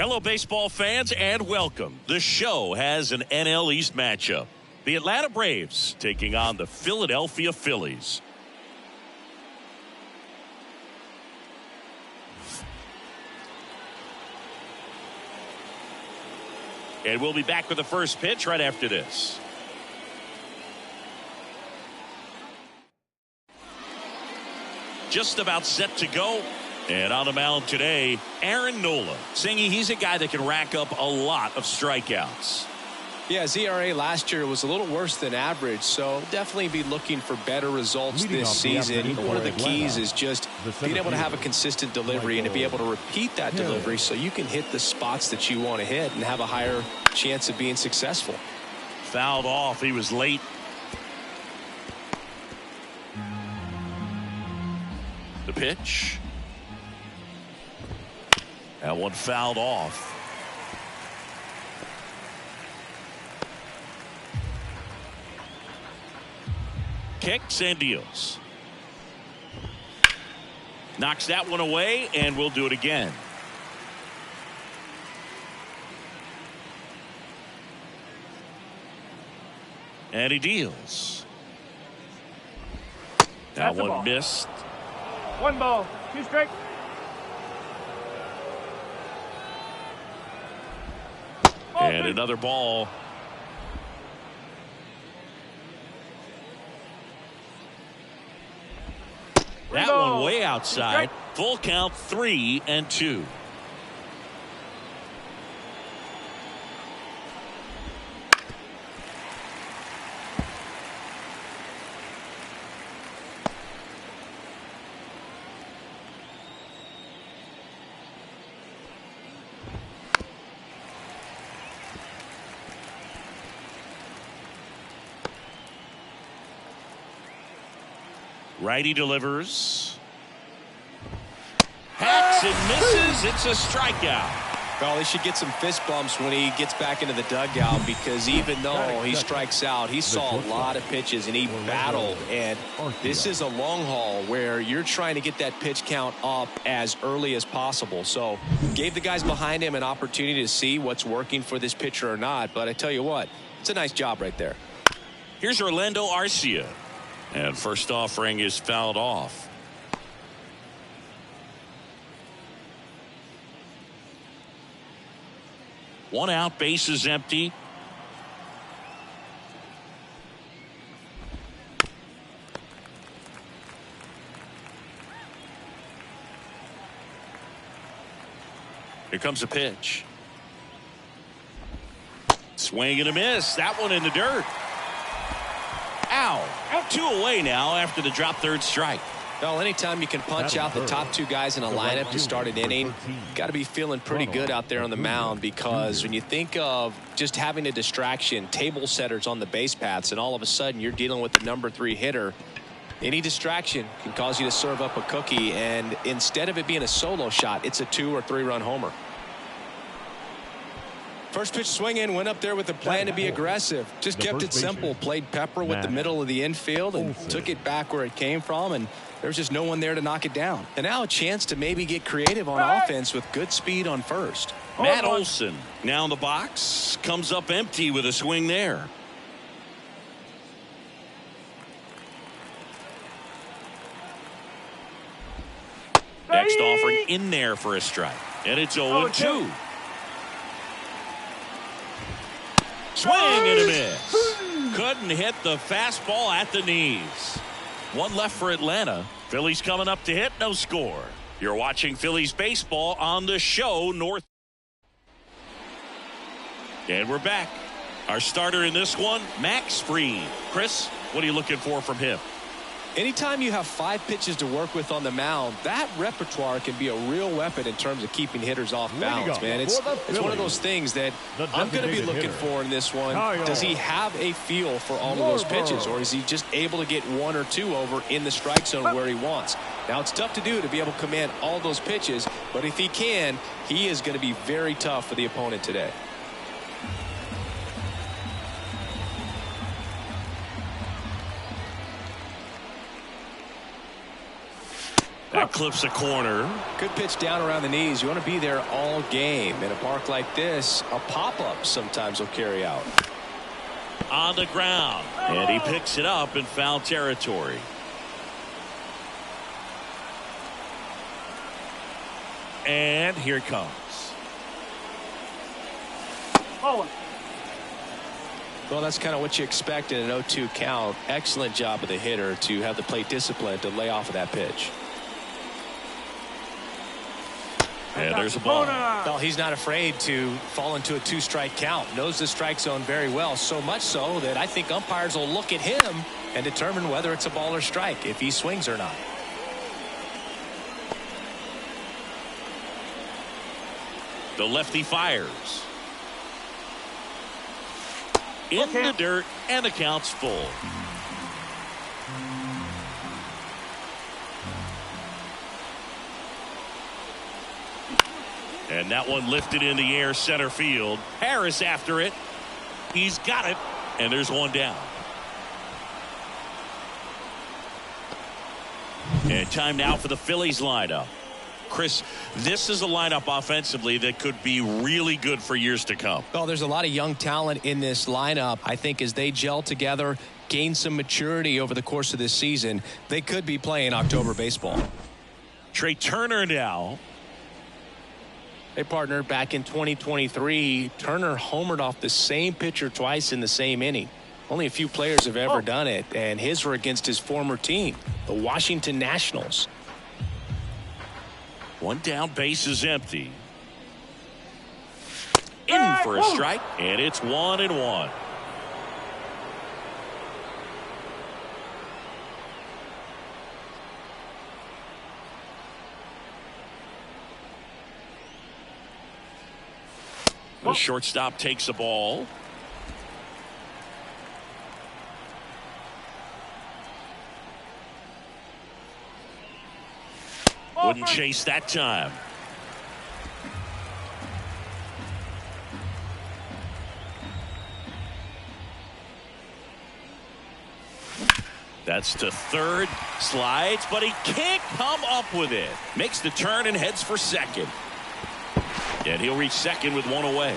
Hello, baseball fans, and welcome. The show has an NL East matchup. The Atlanta Braves taking on the Philadelphia Phillies. And we'll be back with the first pitch right after this. Just about set to go. And on the mound today, Aaron Nola. Singy, he's a guy that can rack up a lot of strikeouts. Yeah, his ERA last year was a little worse than average, so definitely be looking for better results this season. One of the keys is just being able to have a consistent delivery and to be able to repeat that delivery so you can hit the spots that you want to hit and have a higher chance of being successful. Fouled off. He was late. The pitch. That one fouled off. Kicks and deals. Knocks that one away, and we'll do it again. And he deals. That one missed. 1 ball, 2 strikes. And another ball. That one way outside. Full count, 3-2. Righty delivers. Hacks and misses. It's a strikeout. Well, he should get some fist bumps when he gets back into the dugout, because even though he strikes out, he saw a lot of pitches and he battled. And this is a long haul where you're trying to get that pitch count up as early as possible. So gave the guys behind him an opportunity to see what's working for this pitcher or not. But I tell you what, it's a nice job right there. Here's Orlando Arcia. And first offering is fouled off. One out, base is empty. Here comes a pitch. Swing and a miss. That one in the dirt. Ow. 2 away now after the drop third strike. Well, anytime you can punch out the top 2 guys in a lineup to start an inning, got to be feeling pretty good out there on the mound, because when you think of just having a distraction, table setters on the base paths, and all of a sudden you're dealing with the number 3 hitter, any distraction can cause you to serve up a cookie, and instead of it being a solo shot, it's a 2 or 3 run homer. First pitch swinging, went up there with a plan to be aggressive. Just kept it simple. Played pepper with the middle of the infield and took it back where it came from, and there's just no one there to knock it down. And now a chance to maybe get creative on offense with good speed on first. Matt Olson now in the box. Comes up empty with a swing there. Next offering in there for a strike. And it's 0-2. Swing and a miss. Couldn't hit the fastball at the knees. One left for Atlanta. Phillies coming up to hit, no score. You're watching Phillies baseball on the show North. And we're back. Our starter in this one, Max Fried. Chris, what are you looking for from him? Anytime you have 5 pitches to work with on the mound, that repertoire can be a real weapon in terms of keeping hitters off balance, man. It's one of those things that I'm going to be looking for in this one. Does he have a feel for all of those pitches, or is he just able to get 1 or 2 over in the strike zone where he wants? Now, it's tough to do to be able to command all those pitches, but if he can, he is going to be very tough for the opponent today. That clips a corner. Good pitch down around the knees. You want to be there all game. In a park like this, a pop-up sometimes will carry out. On the ground. And he picks it up in foul territory. And here it comes. Oh. Well, that's kind of what you expect in an 0-2 count. Excellent job of the hitter to have the plate discipline to lay off of that pitch. And there's a ball. Well, he's not afraid to fall into a 2-strike count. Knows the strike zone very well, so much so that I think umpires will look at him and determine whether it's a ball or strike, if he swings or not. The lefty fires. In the dirt, and the count's full. And that one lifted in the air center field. Harris after it. He's got it. And there's one down. And time now for the Phillies lineup. Chris, this is a lineup offensively that could be really good for years to come. Well, there's a lot of young talent in this lineup. I think as they gel together, gain some maturity over the course of this season, they could be playing October baseball. Trey Turner now. Hey, partner, back in 2023, Turner homered off the same pitcher twice in the same inning. Only a few players have ever done it, and his were against his former team, the Washington Nationals. One down, base is empty. In for a strike, and it's 1-1. The shortstop takes a ball. Wouldn't chase that time. That's to third. Slides, but he can't come up with it. Makes the turn and heads for second. And he'll reach second with one away.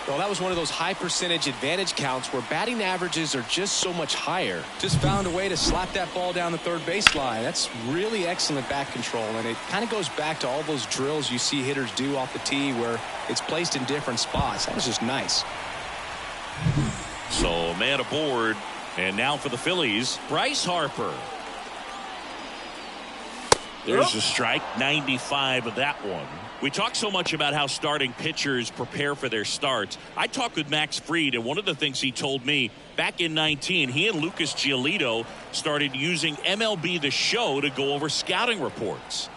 Well, that was one of those high percentage advantage counts where batting averages are just so much higher. Just found a way to slap that ball down the third baseline. That's really excellent bat control, and it kind of goes back to all those drills you see hitters do off the tee where it's placed in different spots. That was just nice. So, man aboard, and now for the Phillies, Bryce Harper. There's a strike, 95 of that one. We talk so much about how starting pitchers prepare for their starts. I talked with Max Fried, and one of the things he told me back in 19, he and Lucas Giolito started using MLB The Show to go over scouting reports.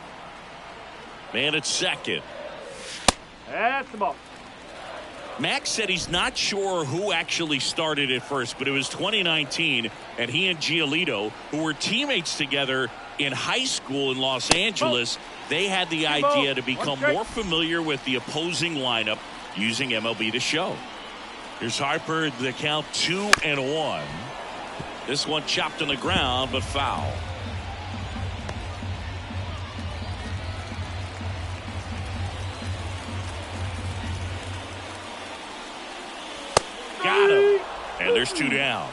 Man at second. That's the ball. Max said he's not sure who actually started at first, but it was 2019, and he and Giolito, who were teammates together in high school in Los Angeles, they had the idea to become more familiar with the opposing lineup using MLB The Show. Here's Harper, the count 2-1. This one chopped on the ground, but foul. Got him. And there's two down.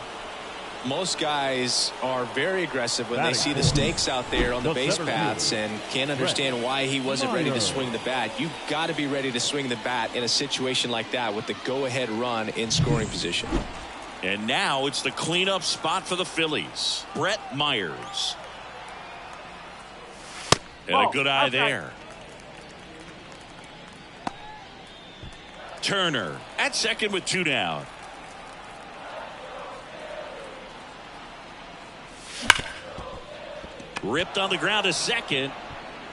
Most guys are very aggressive when they see the stakes out there on the base paths and can't understand why he wasn't ready to swing the bat. You've got to be ready to swing the bat in a situation like that with the go-ahead run in scoring position. And now it's the cleanup spot for the Phillies. Brett Myers. And a good eye there. Turner at second with two down. Ripped on the ground to second.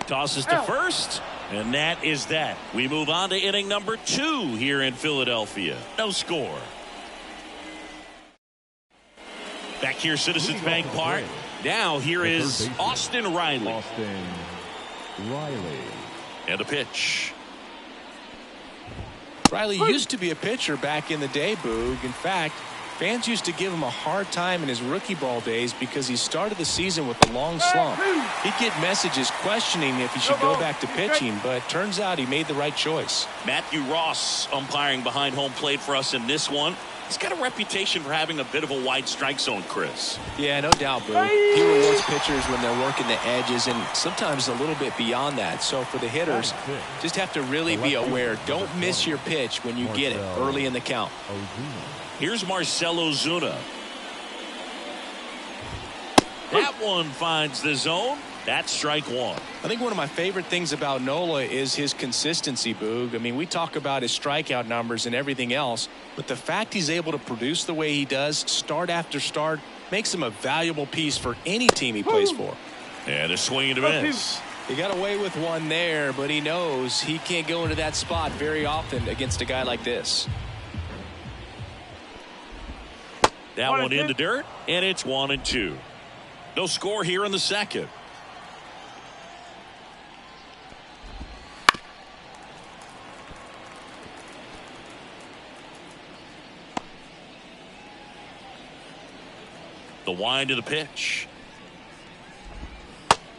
Tosses to first. And that is that. We move on to inning number 2 here in Philadelphia. No score. Back here, Citizens Bank Park. Now here is Austin Riley. And a pitch. Riley used to be a pitcher back in the day, Boog. In fact, Fans used to give him a hard time in his rookie ball days because he started the season with a long slump. He'd get messages questioning if he should go back to pitching, but turns out he made the right choice. Matthew Ross umpiring behind home plate for us in this one. He's got a reputation for having a bit of a wide strike zone, Chris. Yeah, no doubt, Boo. He rewards pitchers when they're working the edges and sometimes a little bit beyond that. So for the hitters, just have to really be aware. Don't miss your pitch when you get it early in the count. Here's Marcell Ozuna. That one finds the zone. That's strike one. I think one of my favorite things about Nola is his consistency, Boog. I mean, we talk about his strikeout numbers and everything else, but the fact he's able to produce the way he does, start after start, makes him a valuable piece for any team he plays for. And a swing and a miss. He got away with one there, but he knows he can't go into that spot very often against a guy like this. That one in the dirt, and it's 1-2. No score here in the second. The wind of the pitch.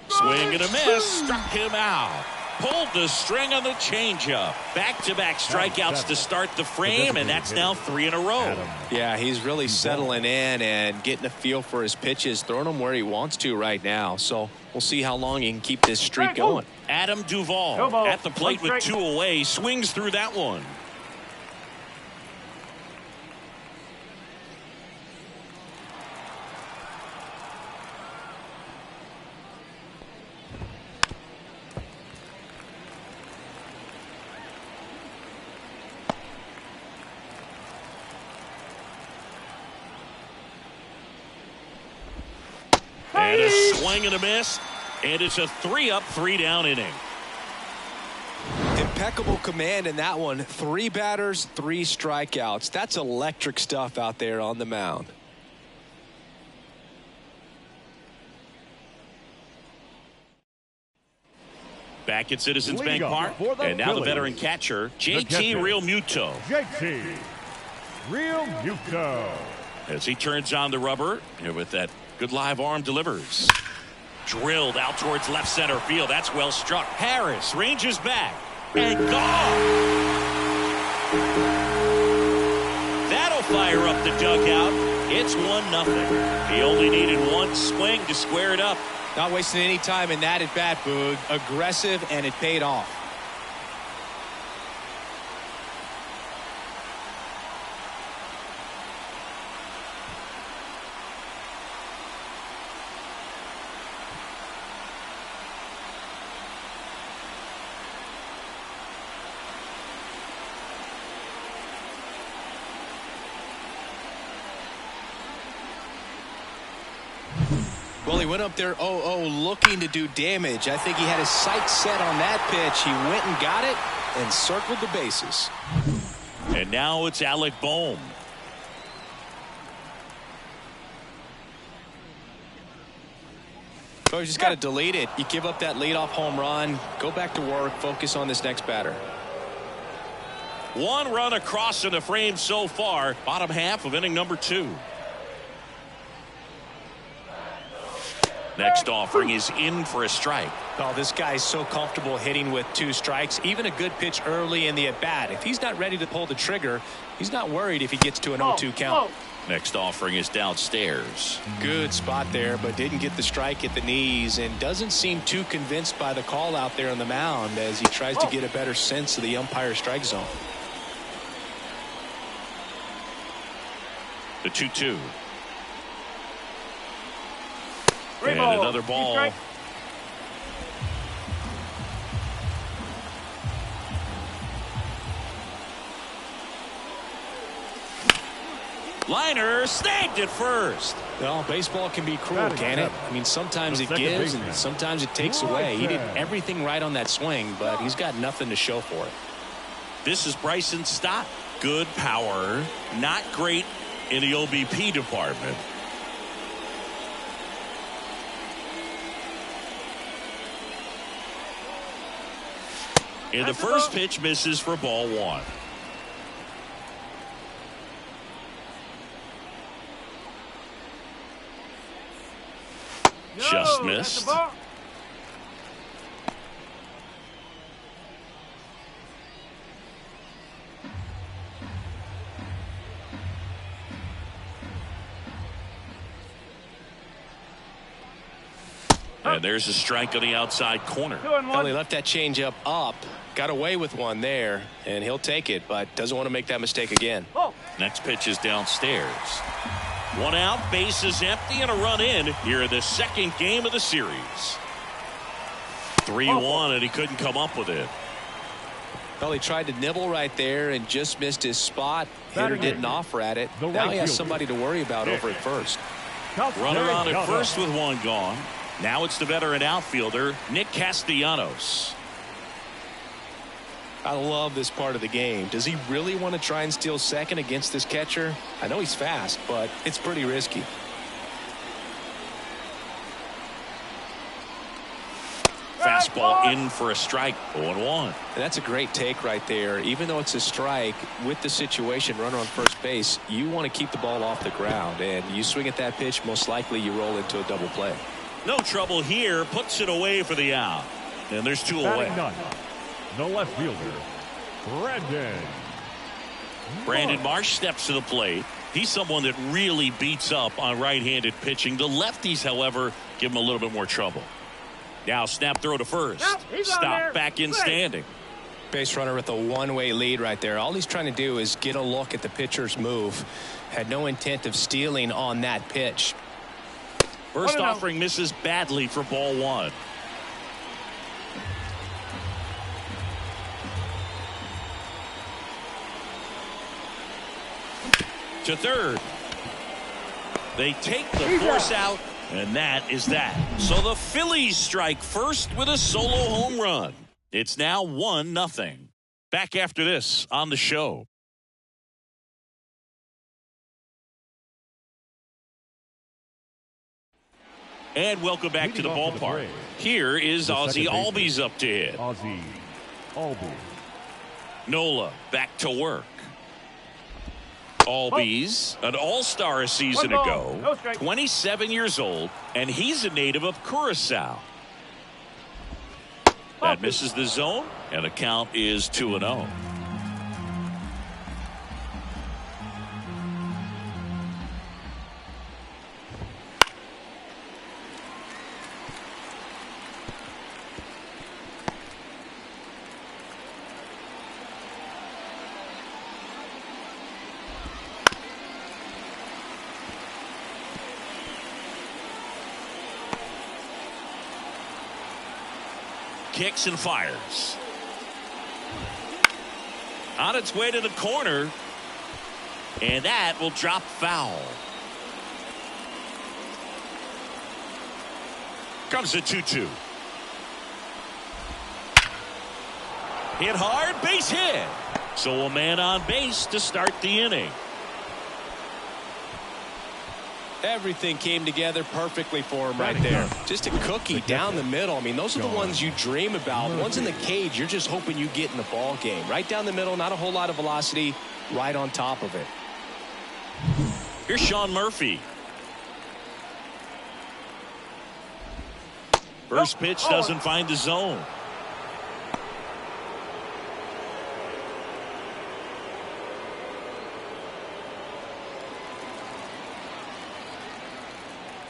Swing and a miss. Struck him out. Pulled the string on the changeup. Back-to-back strikeouts to start the frame, and that's now 3 in a row. Yeah, he's really settling in and getting a feel for his pitches, throwing them where he wants to right now. So we'll see how long he can keep this streak going. Adam Duvall at the plate with 2 away. Swings through that one. And a swing and a miss, and it's a 3-up, 3-down inning. Impeccable command in that one. 3 batters, 3 strikeouts. That's electric stuff out there on the mound. Back at Citizens Bank Park, and now the veteran catcher, JT Realmuto. JT Realmuto. As he turns on the rubber, and with that good live arm delivers. Drilled out towards left center field. That's well struck. Harris ranges back and gone. That'll fire up the dugout. It's 1-0. He only needed one swing to square it up. Not wasting any time in that at bat, Boog. Aggressive, and it paid off. Well, he went up there 0-0 looking to do damage. I think he had his sights set on that pitch. He went and got it and circled the bases. And now it's Alec Bohm. So you just got to delete it. You give up that leadoff home run, go back to work, focus on this next batter. 1 run across in the frame so far. Bottom half of inning number 2. Next offering is in for a strike. Oh, this guy's so comfortable hitting with 2 strikes. Even a good pitch early in the at-bat. If he's not ready to pull the trigger, he's not worried if he gets to an 0-2 count. Next offering is downstairs. Good spot there, but didn't get the strike at the knees and doesn't seem too convinced by the call out there on the mound as he tries to get a better sense of the umpire strike zone. The 2-2. And another ball. Liner snagged it first. Well, baseball can be cruel, can it? I mean, sometimes it gives and sometimes it takes away. He did everything right on that swing, but he's got nothing to show for it. This is Bryson Stott. Good power, not great in the OBP department. And the first pitch misses for ball 1. Just No, that's missed. the ball. And there's a strike on the outside corner. Well, he left that changeup up, got away with one there, and he'll take it, but doesn't want to make that mistake again. Oh. Next pitch is downstairs. One out, base is empty, and a run in here in the second game of the series. 3-1, and he couldn't come up with it. Well, he tried to nibble right there and just missed his spot. Hitter didn't offer at it. Now he has somebody to worry about over at first. Runner on at first with one gone. Now it's the veteran outfielder, Nick Castellanos. I love this part of the game. Does he really want to try and steal second against this catcher? I know he's fast, but it's pretty risky. Fastball in for a strike. 0-1. And that's a great take right there. Even though it's a strike, with the situation, runner on first base, you want to keep the ball off the ground. And you swing at that pitch, most likely you roll into a double play. No trouble here. Puts it away for the out. And there's two away. The left fielder, Brandon Marsh steps to the plate. He's someone that really beats up on right-handed pitching. The lefties, however, give him a little bit more trouble. Now snap throw to first. Stop back in standing. Base runner with a one-way lead right there. All he's trying to do is get a look at the pitcher's move. Had no intent of stealing on that pitch. First offering misses badly for ball one. To third. They take the force out, and that is that. So the Phillies strike first with a solo home run. It's now 1-0. Back after this on the show. And welcome back to the ballpark. Here is Ozzie Albies up to hit. Ozzie Albies. Nola back to work. Albies, an all-star a season ago, 27 years old, and he's a native of Curacao. That misses the zone, and the count is 2-0. Kicks and fires. On its way to the corner, and that will drop foul. Comes a 2-2. Hit hard, base hit. So a man on base to start the inning. Everything came together perfectly for him right there. Just a cookie down the middle. I mean, those are the ones you dream about. Ones in the cage, you're just hoping you get in the ball game. Right down the middle, not a whole lot of velocity, right on top of it. Here's Sean Murphy. First pitch doesn't find the zone.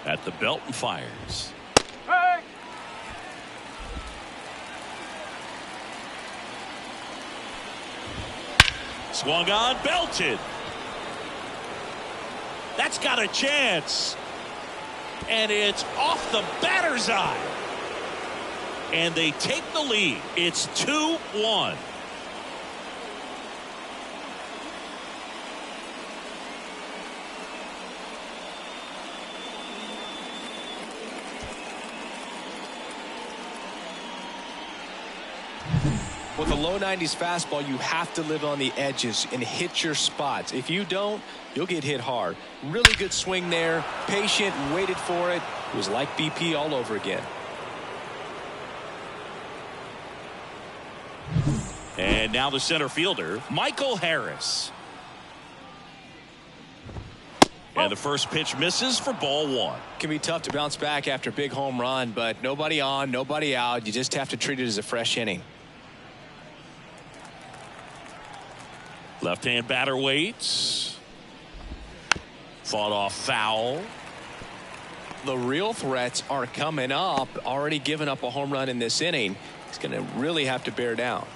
At the belt and fires. Hey. Swung on, belted. That's got a chance. And it's off the batter's eye. And they take the lead. It's 2-1. With a low 90s fastball, you have to live on the edges and hit your spots. If you don't, you'll get hit hard. Really good swing there. Patient, waited for it. It was like BP all over again. And now the center fielder, Michael Harris. And the first pitch misses for ball one. Can be tough to bounce back after a big home run, but nobody on, nobody out. You just have to treat it as a fresh inning. Left-hand batter waits. Fought off foul. The real threats are coming up. Already given up a home run in this inning. He's going to really have to bear down.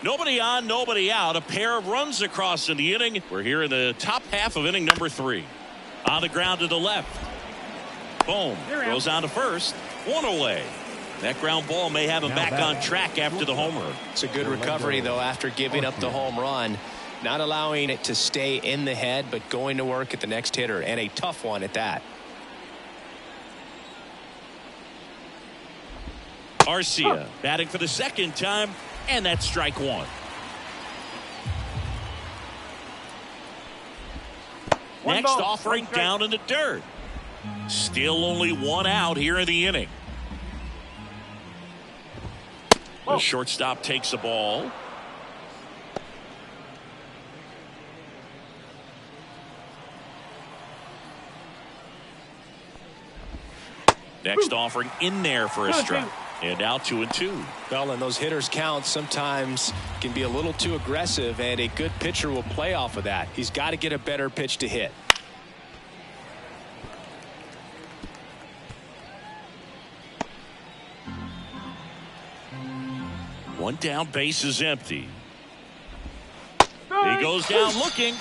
Nobody on, nobody out. A pair of runs across in the inning. We're here in the top half of inning number 3. On the ground to the left. Boom. Goes on to first. One away. That ground ball may have him back on track after the homer. It's a good recovery, though, after giving up the home run. Not allowing it to stay in the head, but going to work at the next hitter, and a tough one at that. Arcia batting for the second time, and that's strike one. Next offering down in the dirt. Still only one out here in the inning. The shortstop takes the ball. Next offering in there for a strike. And now 2-2. Well, and those hitters count sometimes can be a little too aggressive, and a good pitcher will play off of that. He's got to get a better pitch to hit. One down, base is empty. He goes down looking.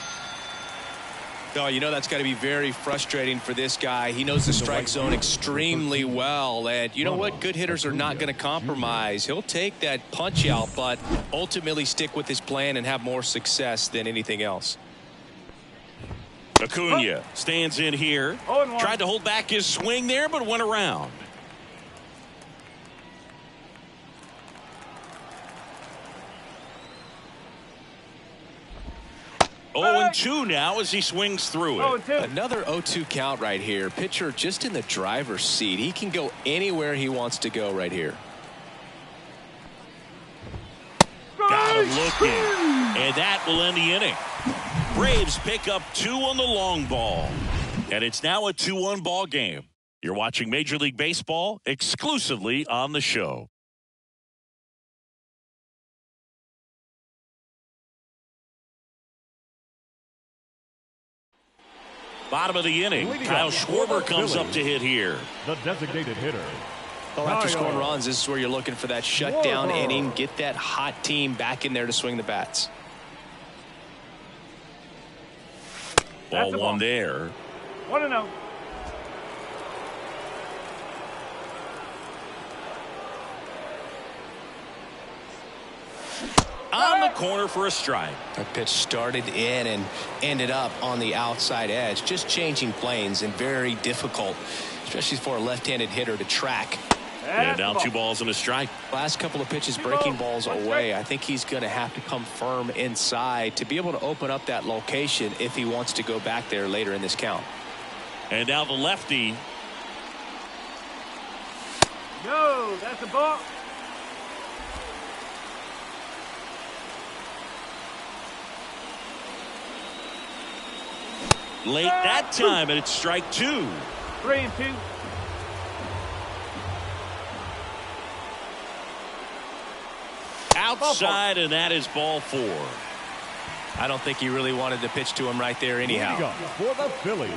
Oh, you know that's got to be very frustrating for this guy. He knows the strike zone extremely well, and you know what? Good hitters are not going to compromise. He'll take that punch out, but ultimately stick with his plan and have more success than anything else. Acuna stands in here. Tried to hold back his swing there, but went around. 0-2 now as he swings through it. Another 0-2 count right here. Pitcher just in the driver's seat. He can go anywhere he wants to go right here. Got him looking. And that will end the inning. Braves pick up 2 on the long ball. And it's now a 2-1 ball game. You're watching Major League Baseball exclusively on the show. Bottom of the inning. Kyle Schwarber comes up to hit here. The designated hitter. Well, after scoring runs, this is where you're looking for that shutdown inning. Get that hot team back in there to swing the bats. Ball one there. 1-0. On the corner for a strike. That pitch started in and ended up on the outside edge. Just changing planes and very difficult, especially for a left-handed hitter to track. And down 2 balls and a strike. Last couple of pitches breaking balls away. I think he's going to have to come firm inside to be able to open up that location if he wants to go back there later in this count. And now the lefty. No, that's a ball. Late that time, and it's strike 2. 3-2. Outside, and that is ball 4. I don't think he really wanted to pitch to him right there anyhow. For the Phillies,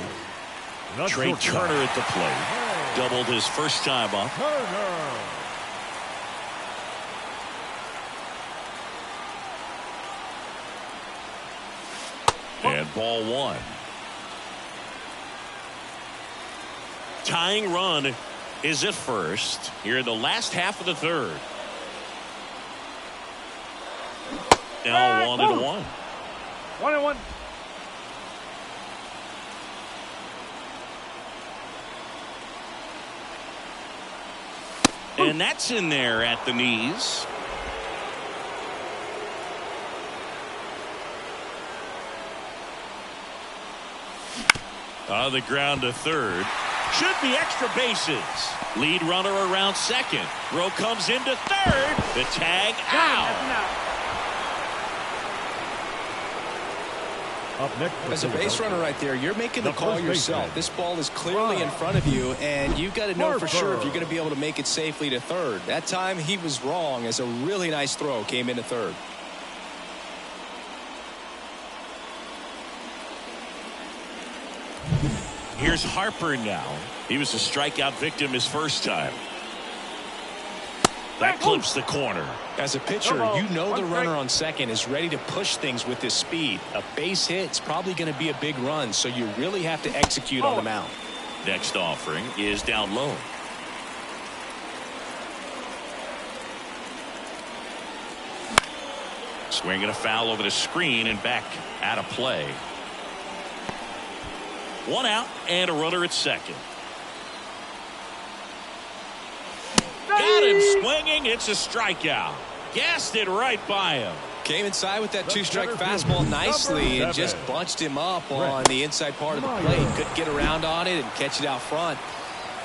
Trey Turner at the plate. Doubled his first time up. And ball 1. Tying run is at first here in the last half of the third. Now 1-1. 1-1. And that's in there at the knees. On the ground to third. Should be extra bases. Lead runner around second. Throw comes into third. The tag out. Up next, as a base runner right there, you're making the call yourself. This ball is clearly in front of you, and you've got to know for sure if you're going to be able to make it safely to third. That time he was wrong, as a really nice throw came into third. Here's Harper now. He was a strikeout victim his first time. That clips the corner. As a pitcher, you know the runner on second is ready to push things with his speed. A base hit is probably going to be a big run, so you really have to execute on the mound. Next offering is down low. Swinging a foul over the screen and back out of play. One out and a runner at second. Got him swinging. It's a strikeout. Gassed it right by him. Came inside with that two-strike fastball nicely and just bunched him up on the inside part of the plate. Couldn't get around on it and catch it out front.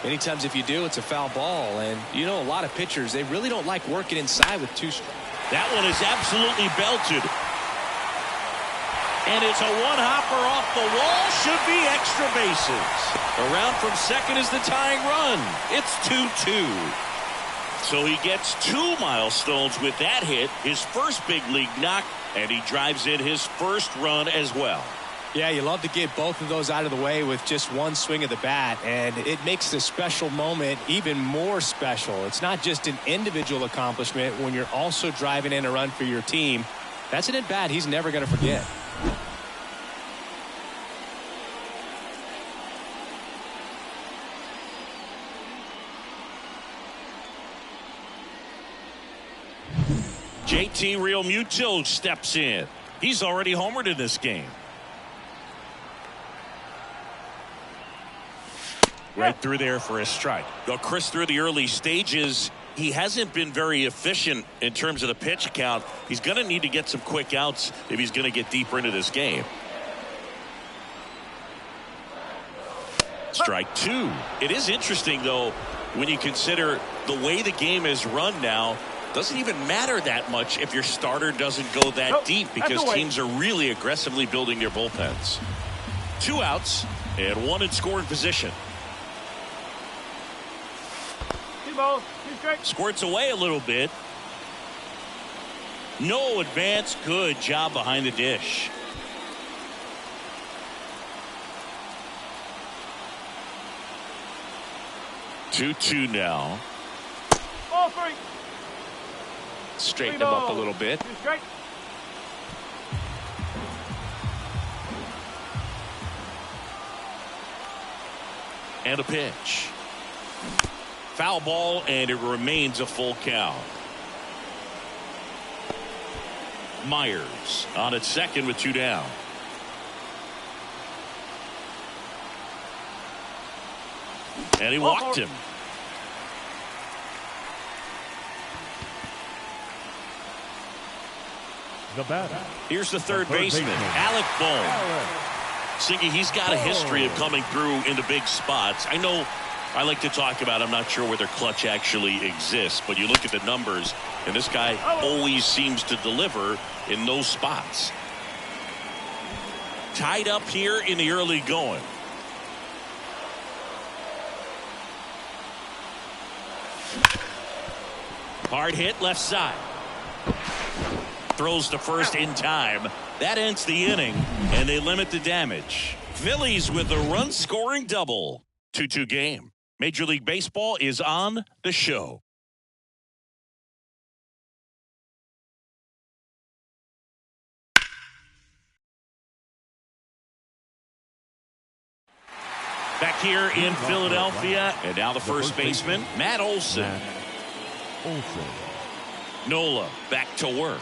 Many times if you do, it's a foul ball. And you know, a lot of pitchers, they really don't like working inside with two strikes. That one is absolutely belted. And it's a one-hopper off the wall. Should be extra bases. Around from second is the tying run. It's 2-2. So he gets 2 milestones with that hit, his first big league knock, and he drives in his first run as well. Yeah, you love to get both of those out of the way with just one swing of the bat, and it makes the special moment even more special. It's not just an individual accomplishment when you're also driving in a run for your team. That's an at-bat he's never going to forget. JT Realmuto steps in. He's already homered in this game. Right through there for a strike. Though Chris, through the early stages, he hasn't been very efficient in terms of the pitch count. He's going to need to get some quick outs if he's going to get deeper into this game. Strike two. It is interesting, though, when you consider the way the game is run now. Doesn't even matter that much if your starter doesn't go that deep, because teams are really aggressively building their bullpens. 2 outs and 1 in scoring position. 2 balls, 2 strikes. Squirts away a little bit. No advance. Good job behind the dish. Two now. All 3. Straighten him up a little bit. 2 strikes. And a pitch. Foul ball, and it remains a full count. Myers on at second with 2 down. And he walked him. The batter. Here's the third baseman, Alec Bohm. Singy, he's got a history of coming through into big spots. I know I like to talk about, I'm not sure whether clutch actually exists, but you look at the numbers, and this guy always seems to deliver in those spots. Tied up here in the early going. Hard hit left side. Throws to first in time. That ends the inning, and they limit the damage. Phillies with a run-scoring double. 2-2 game. Major League Baseball is on the show. Back here in Philadelphia, and now the first baseman, Matt Olson. Nola back to work.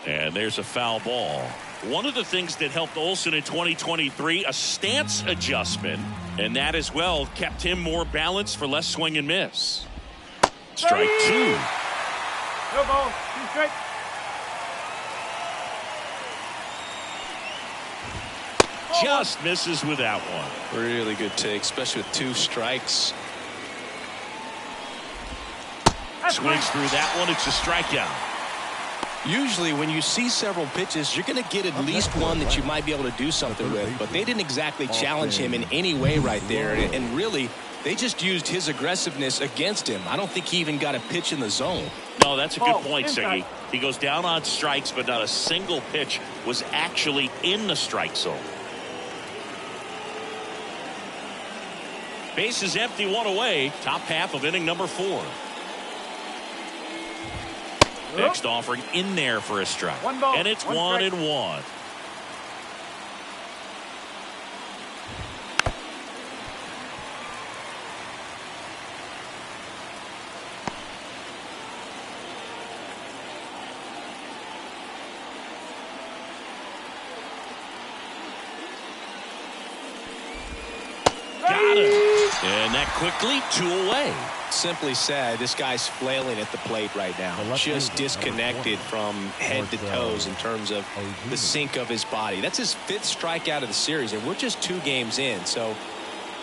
And there's a foul ball. One of the things that helped Olson in 2023, a stance adjustment, and that as well kept him more balanced for less swing and miss. Strike 2. No ball, 2 strikes. just misses with that one. Really good take, especially with 2 strikes. Swings through that one. It's a strikeout. Usually when you see several pitches, you're going to get at least one that you might be able to do something with, but they didn't exactly challenge him in any way right there, and really they just used his aggressiveness against him. I don't think he even got a pitch in the zone. No, that's a good point, Siggy. He goes down on strikes, but not a single pitch was actually in the strike zone. Base is empty, 1 away. Top half of inning number 4. Next offering in there for a strike. And it's 1-1. Got him. And that quickly 2 away. Simply said, this guy's flailing at the plate right now. Just disconnected from head to toes in terms of the sink of his body. That's his 5th strikeout of the series, and we're just 2 games in. So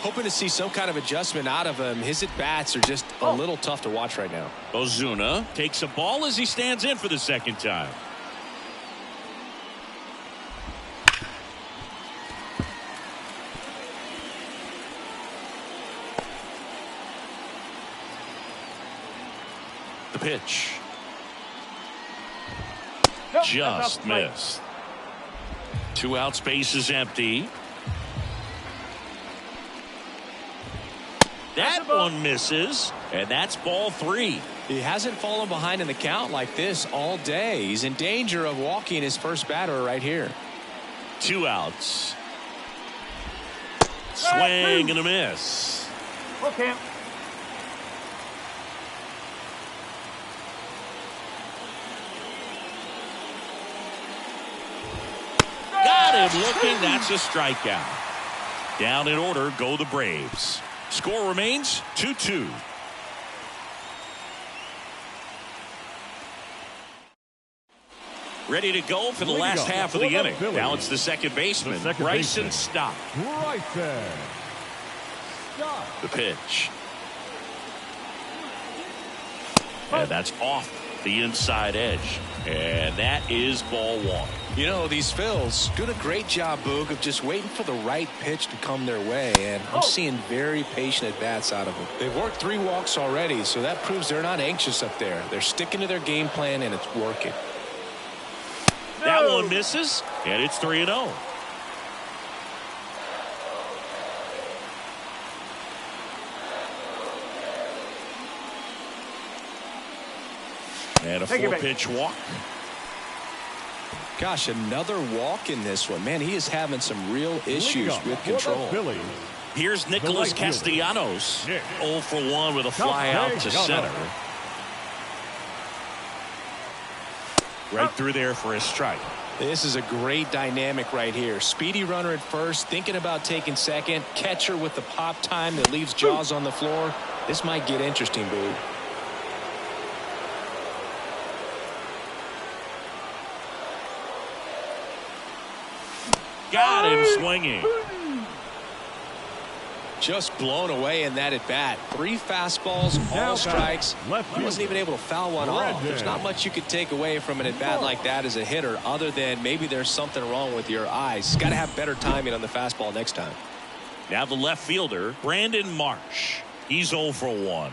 hoping to see some kind of adjustment out of him. His at-bats are just a little tough to watch right now. Ozuna takes a ball as he stands in for the 2nd time. The pitch. Just missed. 2 outs, base is empty. That one misses, and that's ball 3. He hasn't fallen behind in the count like this all day. He's in danger of walking his first batter right here. 2 outs. Swing and a miss. Okay. Got him looking. That's a strikeout. Down in order go the Braves. Score remains 2-2. Ready to go for the last half of the inning. Now it's the second baseman, Bryson Stott. The pitch. And that's off the inside edge. And that is ball 1. You know, these Phils doing a great job, Boog, of just waiting for the right pitch to come their way, and I'm seeing very patient at-bats out of them. They've worked 3 walks already, so that proves they're not anxious up there. They're sticking to their game plan, and it's working. That one misses, and it's 3-0. And a 4-pitch walk. Gosh, another walk in this one. Man, he is having some real issues with control. Here's Nicholas Castellanos. 0 for 1 with a fly out to center. Right through there for a strike. This is a great dynamic right here. Speedy runner at first, thinking about taking second. Catcher with the pop time that leaves Jaws on the floor. This might get interesting, Boo. Got him swinging. Just blown away in that at bat. 3 fastballs, all strikes. He wasn't even able to foul one off. There's not much you could take away from an at bat like that as a hitter, other than maybe there's something wrong with your eyes. Got to have better timing on the fastball next time. Now the left fielder, Brandon Marsh. He's 0 for 1.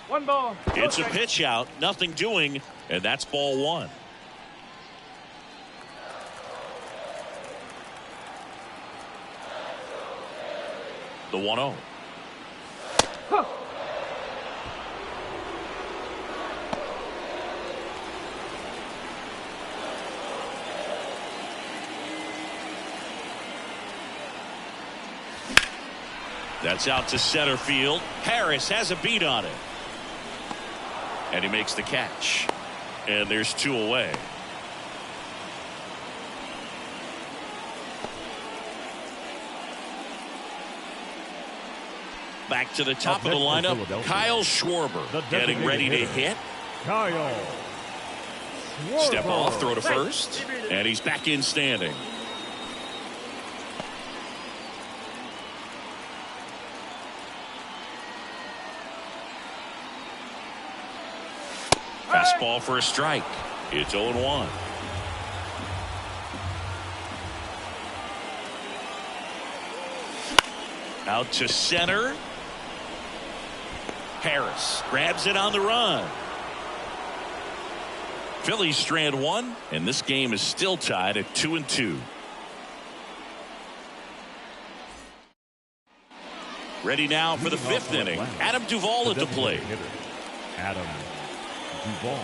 1 ball. It's a pitch out, nothing doing, and that's ball 1. The 1-0. That's out to center field. Harris has a beat on it. And he makes the catch. And there's 2 away. Back to the top of the lineup, Kyle Schwarber getting ready to hit. Kyle. Step off, throw to first, and he's back in standing. fastball for a strike. It's 0-1. Out to center. Harris grabs it on the run. Phillies strand one, and this game is still tied at 2-2. Ready now for the fifth inning. Adam Duvall at the plate. Adam Duvall.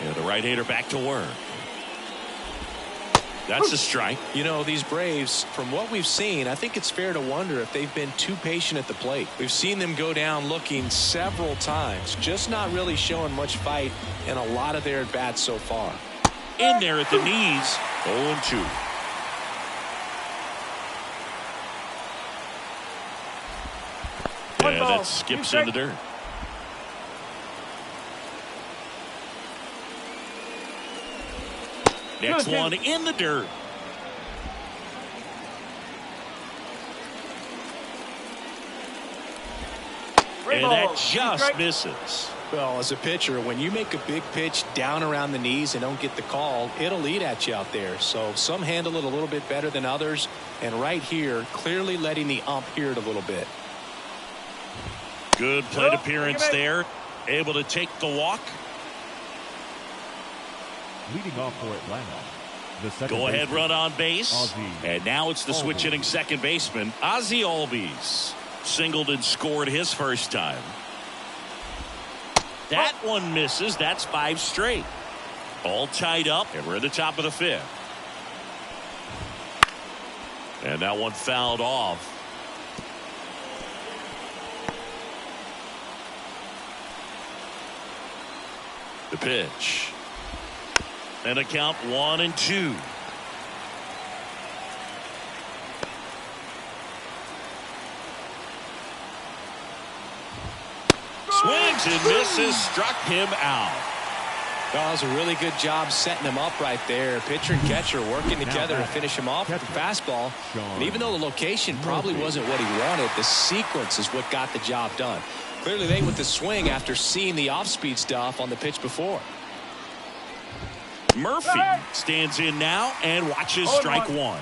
Yeah, the right-hander back to work. That's a strike. You know, these Braves, from what we've seen, I think it's fair to wonder if they've been too patient at the plate. We've seen them go down looking several times, just not really showing much fight in a lot of their at-bats so far. In there at the knees, 0-2. Yeah, that skips in the dirt. Next one in the dirt. And that just misses. Well, as a pitcher, when you make a big pitch down around the knees and don't get the call, it'll eat at you out there. So some handle it a little bit better than others. And right here, clearly letting the ump hear it a little bit. Good plate appearance there. Able to take the walk. Leading off for Atlanta. The second Go ahead, baseman, run on base. Ozzie And now it's the switch hitting second baseman, Ozzie Albies. Singled and scored his first time. That one misses. That's 5 straight. All tied up, and we're at the top of the fifth. And that one fouled off. The pitch. And a count 1-2. Swings and misses, struck him out. That was a really good job setting him up right there. Pitcher and catcher working together to finish him off with the fastball. And even though the location probably wasn't what he wanted, the sequence is what got the job done. Clearly they with the swing after seeing the off-speed stuff on the pitch before. Murphy stands in now and watches strike one.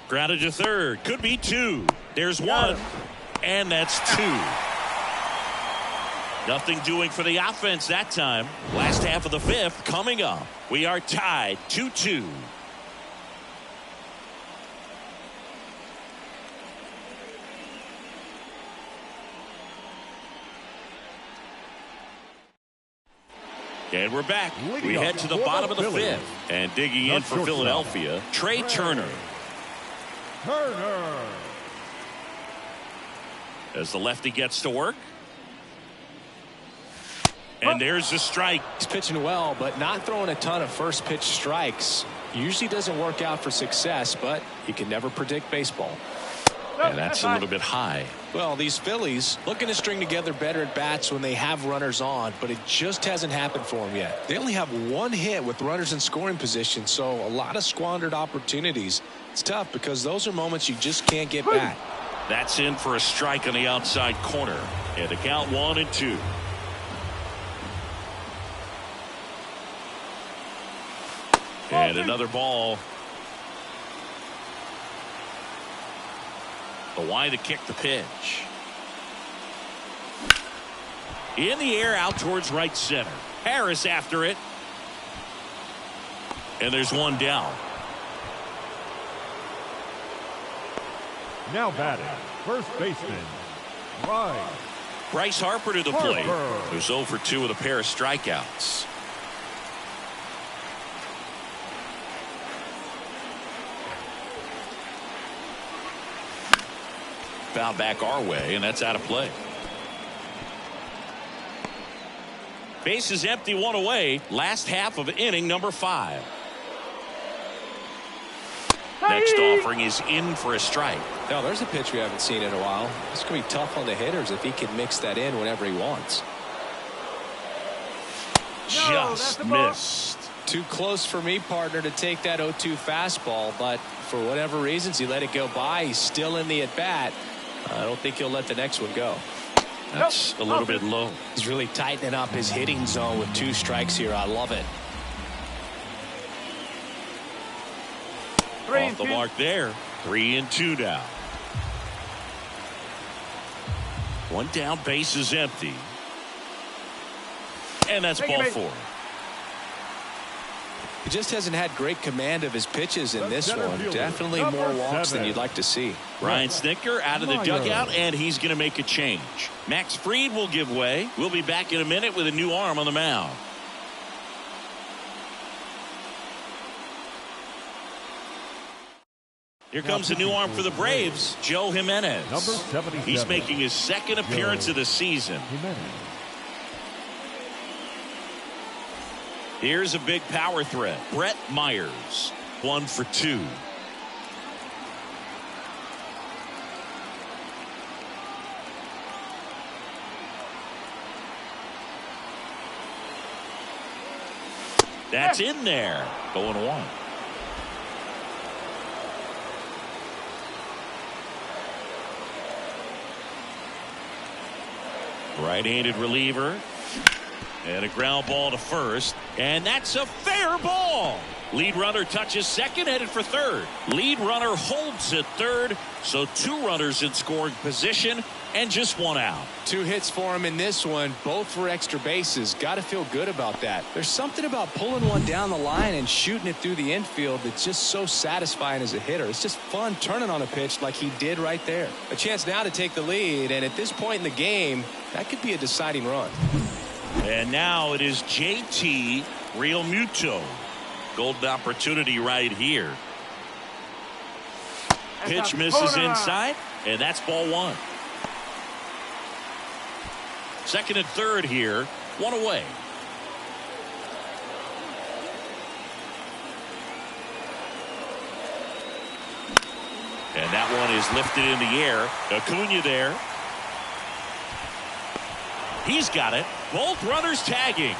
Grounded to third. Could be 2. There's 1. And that's 2. Nothing doing for the offense that time. Last half of the fifth coming up. We are tied 2-2. And we're back. We head to the bottom of the fifth. And digging in for Philadelphia, Trey Turner. As the lefty gets to work. And there's a strike. He's pitching well, but not throwing a ton of first pitch strikes. Usually doesn't work out for success, but you can never predict baseball. And that's a little bit high. Well, these Phillies looking to string together better at bats when they have runners on, but it just hasn't happened for them yet. They only have 1 hit with runners in scoring position, so a lot of squandered opportunities. It's tough because those are moments you just can't get back. That's in for a strike on the outside corner. And to count 1-2. And another ball. The wide to kick the pitch. In the air out towards right center. Harris after it. And there's one down. Now batting, first baseman, Bryce Harper to the plate. Who's 0 for 2 with a pair of strikeouts. Foul back our way, and that's out of play. Base is empty, 1 away. Last half of inning number 5. Next offering is in for a strike. Now there's a pitch we haven't seen in a while. It's going to be tough on the hitters if he can mix that in whenever he wants. Just missed. Too close for me, partner, to take that 0-2 fastball, but for whatever reasons, he let it go by. He's still in the at-bat. I don't think he'll let the next one go. That's a little bit low. He's really tightening up his hitting zone with 2 strikes here. I love it. Off the mark there. 3-2 now. One down, base is empty. And that's ball 4. He just hasn't had great command of his pitches in this one. Definitely more walks than you'd like to see. Ryan Snitker out of the dugout, and he's going to make a change. Max Fried will give way. We'll be back in a minute with a new arm on the mound. Here comes a new arm for the Braves, Joe Jimenez. Number 77. He's making his second appearance of the season. Here's a big power threat. Brett Myers, 1 for 2. That's in there. 0-1. Right-handed reliever. And a ground ball to first. And that's a fair ball. Lead runner touches second, headed for third. Lead runner holds at third. So 2 runners in scoring position and just 1 out. 2 hits for him in this one, both for extra bases. Got to feel good about that. There's something about pulling one down the line and shooting it through the infield that's just so satisfying as a hitter. It's just fun turning on a pitch like he did right there. A chance now to take the lead, and at this point in the game, that could be a deciding run. And now it is JT Realmuto. Golden opportunity right here. Pitch misses inside, and that's ball 1. Second and third here, 1 away. And that one is lifted in the air. Acuna there. He's got it. Both runners tagging.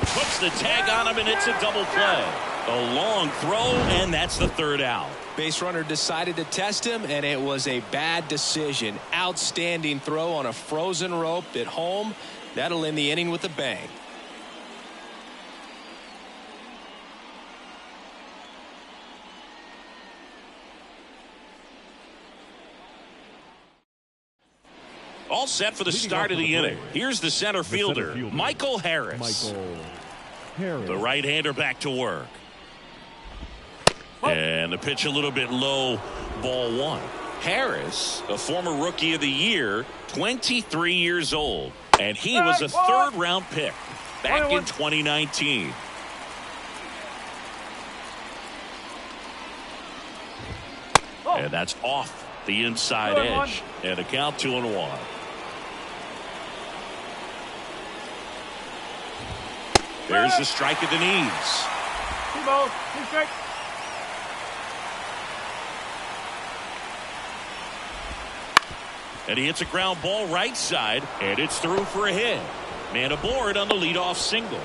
Puts the tag on him, and it's a double play. A long throw, and that's the 3rd out. Base runner decided to test him, and it was a bad decision. Outstanding throw on a frozen rope at home. That'll end the inning with a bang. All set for the start of the inning. Here's the center fielder, Michael Harris. The right-hander back to work. And the pitch a little bit low, ball 1. Harris, a former Rookie of the Year, 23 years old. And he was a 3rd-round pick back in 2019. And that's off the inside edge. And a count 2-1. There's the strike at the knees. 2 balls, 2 strikes. And he hits a ground ball right side, and it's through for a hit. Man aboard on the leadoff single.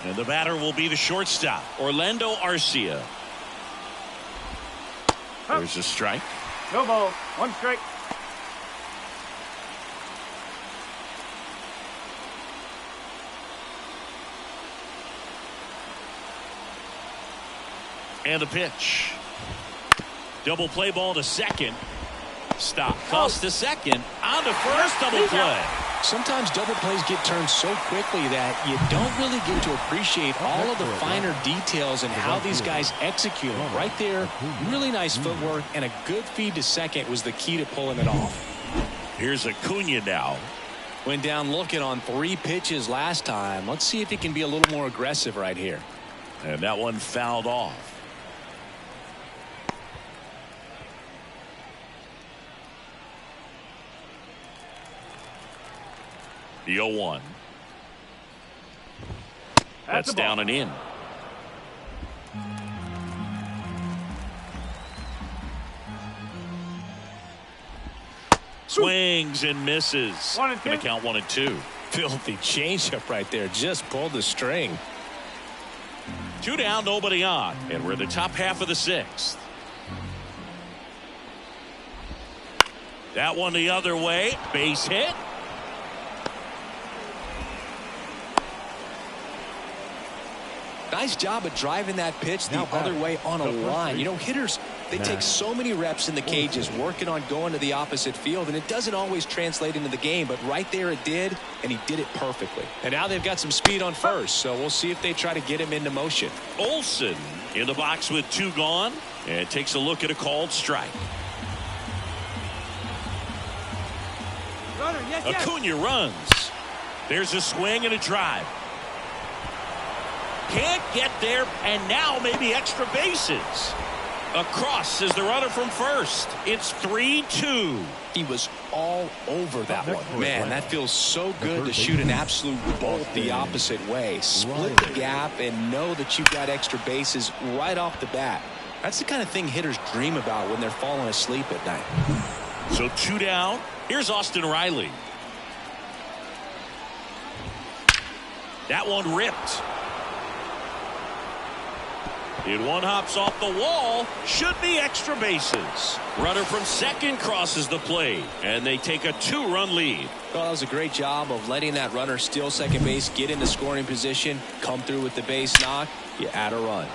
And the batter will be the shortstop, Orlando Arcia. There's a strike. No ball, 1 strike. And the pitch. Double play ball to second. Stop. Toss to second. On to first. Double play. Sometimes double plays get turned so quickly that you don't really get to appreciate all of the finer details and how these guys execute them. Right there, really nice footwork, and a good feed to second was the key to pulling it off. Here's Acuna now. Went down looking on 3 pitches last time. Let's see if he can be a little more aggressive right here. And that one fouled off. The 0-1. That's down and in. Swings and misses. 1 and 2. Gonna count 1 and 2. Filthy changeup right there. Just pulled the string. 2 down, nobody on. And we're in the top half of the 6th. That one the other way. Base hit. Nice job of driving that pitch the other way on a line. You know, hitters, they take so many reps in the cages working on going to the opposite field, and it doesn't always translate into the game, but right there it did, and he did it perfectly. And now they've got some speed on first, so we'll see if they try to get him into motion. Olsen in the box with 2 gone, and takes a look at a called strike. Runner, yes, yes. Acuna runs. There's a swing and a drive. Can't get there, and now maybe extra bases. Across is the runner from first. It's 3-2. He was all over that one. Man, that feels so good to shoot an absolute bolt the opposite way. Split the gap and know that you've got extra bases right off the bat. That's the kind of thing hitters dream about when they're falling asleep at night. So 2 down. Here's Austin Riley. That one ripped. And one hops off the wall. Should be extra bases. Runner from second crosses the plate, and they take a 2-run lead. Well, that was a great job of letting that runner steal second base, get into scoring position, come through with the base knock. You add a run.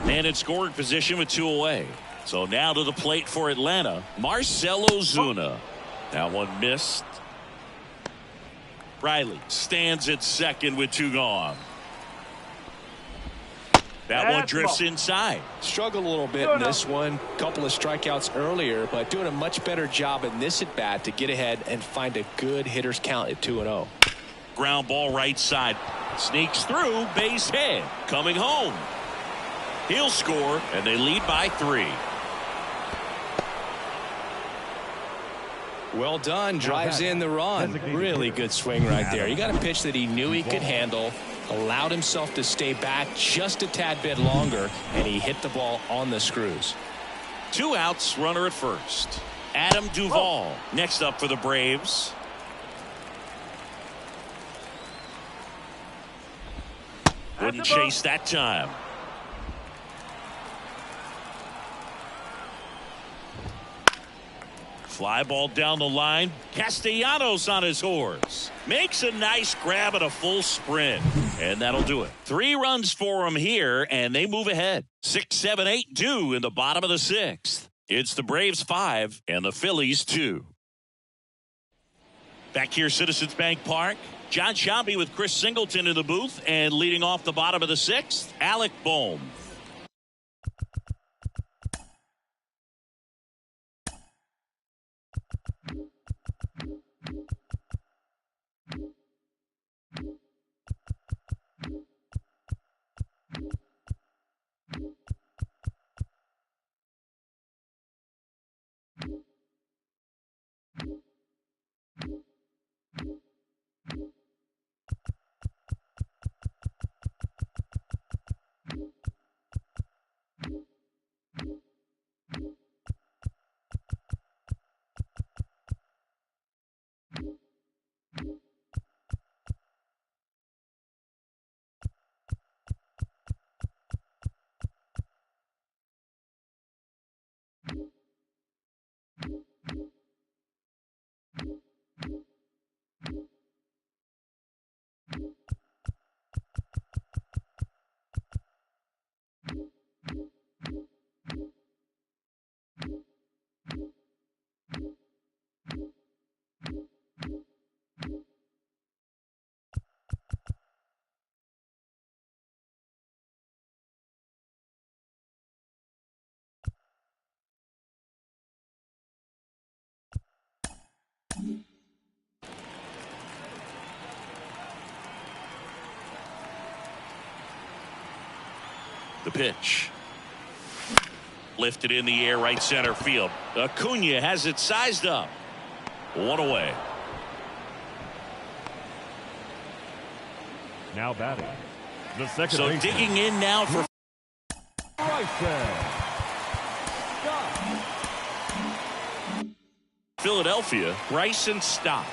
And in scoring position with 2 away. So now to the plate for Atlanta, Marcell Ozuna. That one missed. Riley stands at second with 2 gone. That one drifts inside. Struggled a little bit in this one. Couple of strikeouts earlier, but doing a much better job in this at bat to get ahead and find a good hitter's count at 2-0. Ground ball right side. Sneaks through, base hit. Coming home. He'll score, and they lead by 3. Well done. Drives in the run. Really good swing right there. You got a pitch that he knew he could handle, allowed himself to stay back just a tad bit longer, and he hit the ball on the screws. 2 outs, runner at first. Adam Duvall next up for the Braves. Wouldn't chase that time. Fly ball down the line. Castellanos on his horse. Makes a nice grab at a full sprint. And that'll do it. 3 runs for him here, and they move ahead. 6, 7, 8 due in the bottom of the 6th. It's the Braves 5 and the Phillies 2. Back here, Citizens Bank Park. John Shambi with Chris Singleton in the booth, and leading off the bottom of the 6th, Alec Bohm. The pitch. Lifted in the air, right center field. Acuna has it sized up. 1 away. Now batting, The second So baseman. digging in now for Philadelphia, Bryson Stott.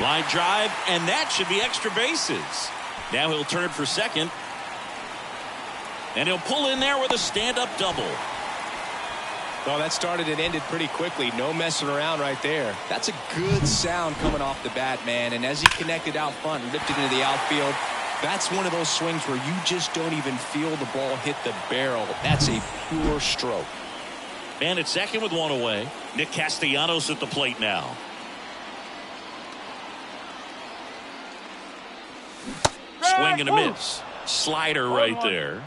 Line drive, and that should be extra bases. Now he'll turn for second. And he'll pull in there with a stand-up double. Well, that started and ended pretty quickly. No messing around right there. That's a good sound coming off the bat, man. And as he connected out front and ripped it into the outfield, that's one of those swings where you just don't even feel the ball hit the barrel. That's a pure stroke. And at second with one away. Nick Castellanos at the plate now. Swing and a miss. Slider right there.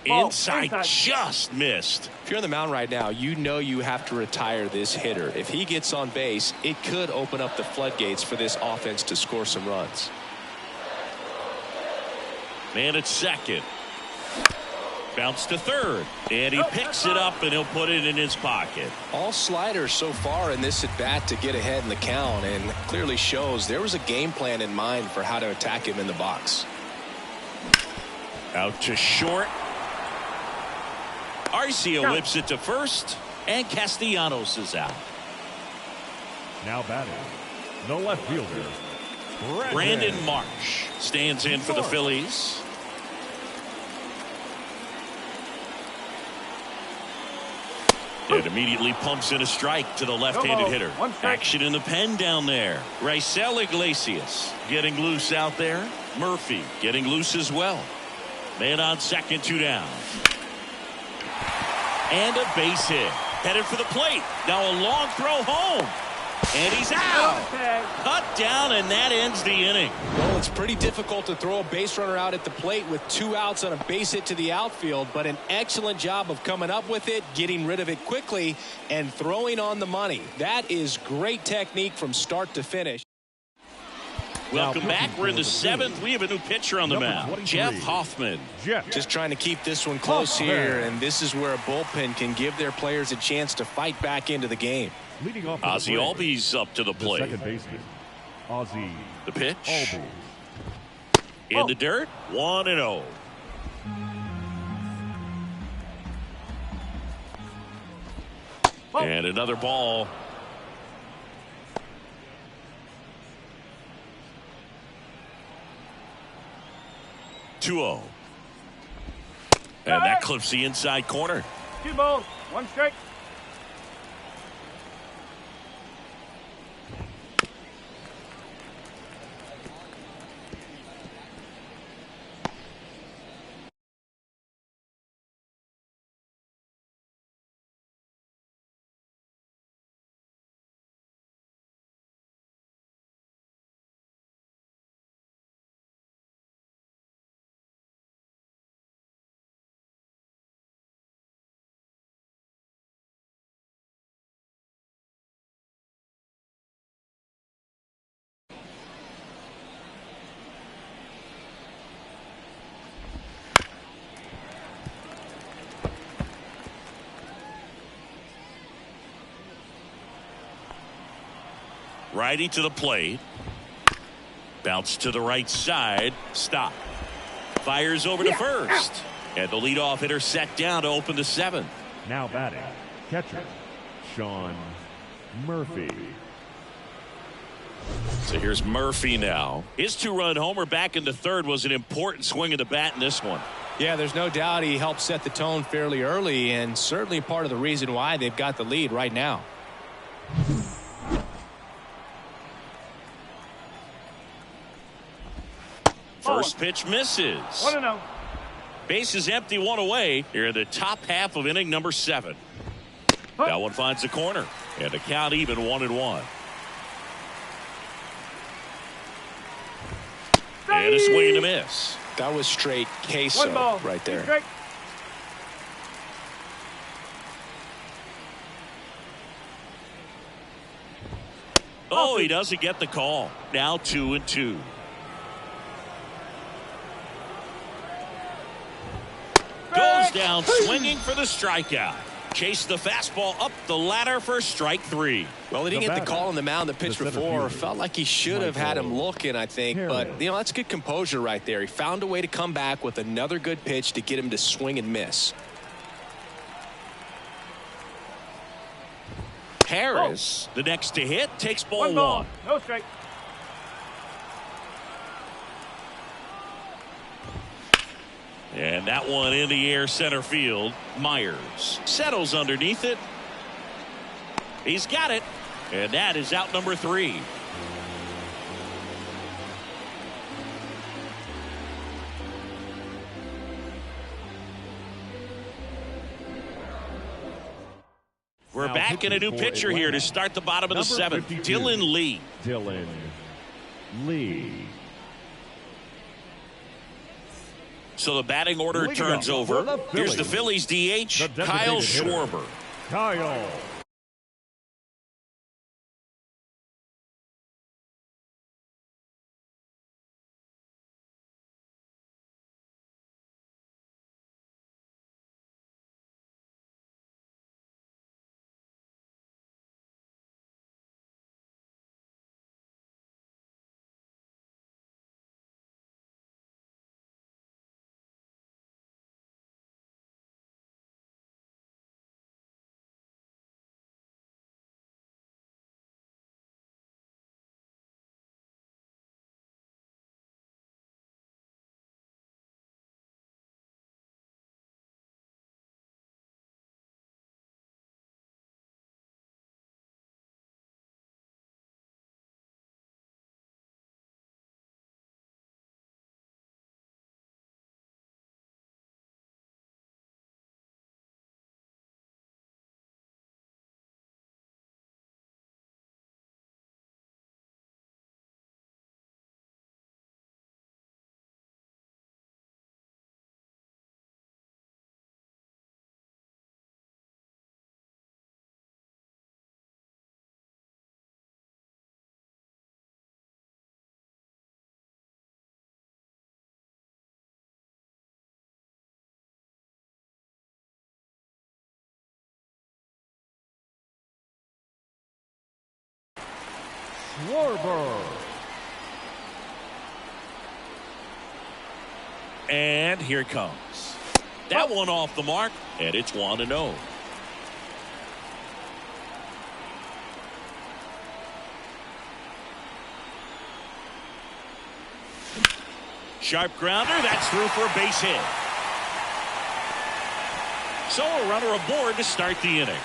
Inside, just missed. If you're on the mound right now, you know you have to retire this hitter. If he gets on base, it could open up the floodgates for this offense to score some runs. Man at second. Bounce to third. And he picks it up and he'll put it in his pocket. All sliders so far in this at bat to get ahead in the count, and clearly shows there was a game plan in mind for how to attack him in the box. Out to short. Arcia whips it to first, and Castellanos is out. Now batting, the left fielder, Brandon Marsh stands in for the Phillies. And immediately pumps in a strike to the left-handed hitter. Action in the pen down there. Raisel Iglesias getting loose out there. Murphy getting loose as well. Man on second, 2 down. And a base hit. Headed for the plate. Now a long throw home. And he's out. Cut down, and that ends the inning. Well, it's pretty difficult to throw a base runner out at the plate with 2 outs on a base hit to the outfield, but an excellent job of coming up with it, getting rid of it quickly, and throwing on the money. That is great technique from start to finish. Welcome back. We're in the 7th. We have a new pitcher on the mound, Jeff Hoffman. Just trying to keep this one close here, and this is where a bullpen can give their players a chance to fight back into the game. Leading off Ozzie Albies up to the plate. Second baseman, Ozzie. The pitch. Albies. In the dirt. 1-0. And another ball. And that clips the inside corner. 2 balls, 1 strike. Righty to the plate. Bounce to the right side. Stop. Fires over to first. And the leadoff hitter set down to open the 7th. Now batting, catcher, Sean Murphy. So here's Murphy now. His 2-run homer back in the 3rd was an important swing of the bat in this one. Yeah, there's no doubt he helped set the tone fairly early, and certainly part of the reason why they've got the lead right now. First pitch misses. 1-0. Base is empty, 1 away. Here in the top half of inning number 7. That one finds the corner. And the count even 1-1. And a swing and a miss. That was straight queso right there. Oh, he doesn't get the call. Now 2-2. down swinging for the strikeout. Chased the fastball up the ladder for strike 3. Well, he didn't get the call on the mound the pitch before. Felt like he should have had him looking, I think. But, you know, that's good composure right there. He found a way to come back with another good pitch to get him to swing and miss. Harris, the next to hit, takes ball 1. No strike. And that one in the air center field. Myers settles underneath it. He's got it. And that is out number 3. We're back in a new pitcher here to start the bottom of the 7th. Dylan Lee. Dylan Lee. So the batting order turns over. Here's the Phillies DH, Kyle Schwarber. Kyle. Schwarber. And here it comes. That one off the mark, and it's 1-0. Sharp grounder, that's through for a base hit. So a runner aboard to start the inning.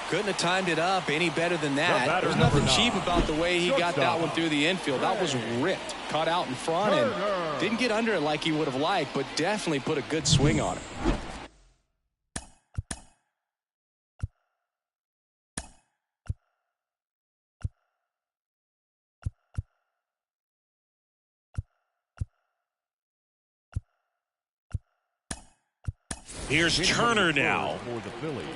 Couldn't have timed it up any better than that. There's nothing cheap about the way he got that one through the infield. That was ripped. Caught out in front and didn't get under it like he would have liked, but definitely put a good swing on it. Here's Turner now. For the Phillies.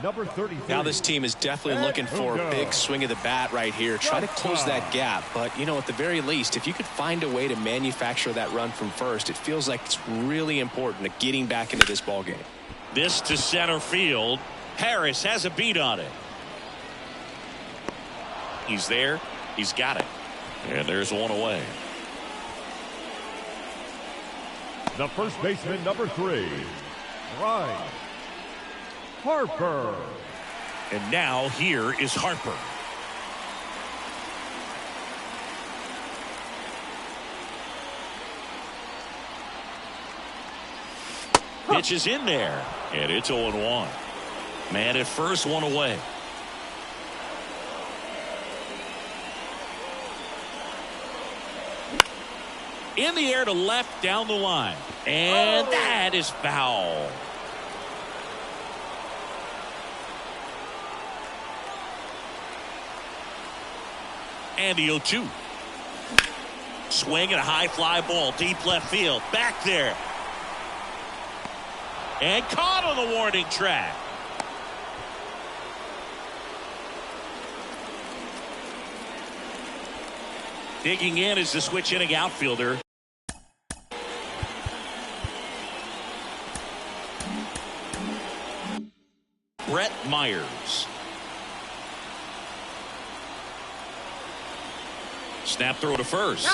Number 33. Now this team is definitely looking for a big swing of the bat right here. Try to close that gap. But, you know, at the very least, if you could find a way to manufacture that run from first, it feels like it's really important to getting back into this ball game. This to center field. Harris has a beat on it. He's there. He's got it. And there's one away. The first baseman, number 3. Right. Harper. And now here is Harper. Pitch is in there, and it's 0-1. Man at first, one away. In the air to left down the line, and that is foul. And the 0-2. Swing and a high fly ball deep left field. Back there. And caught on the warning track. Digging in is the switch inning outfielder. Brett Myers. Snap throw to first.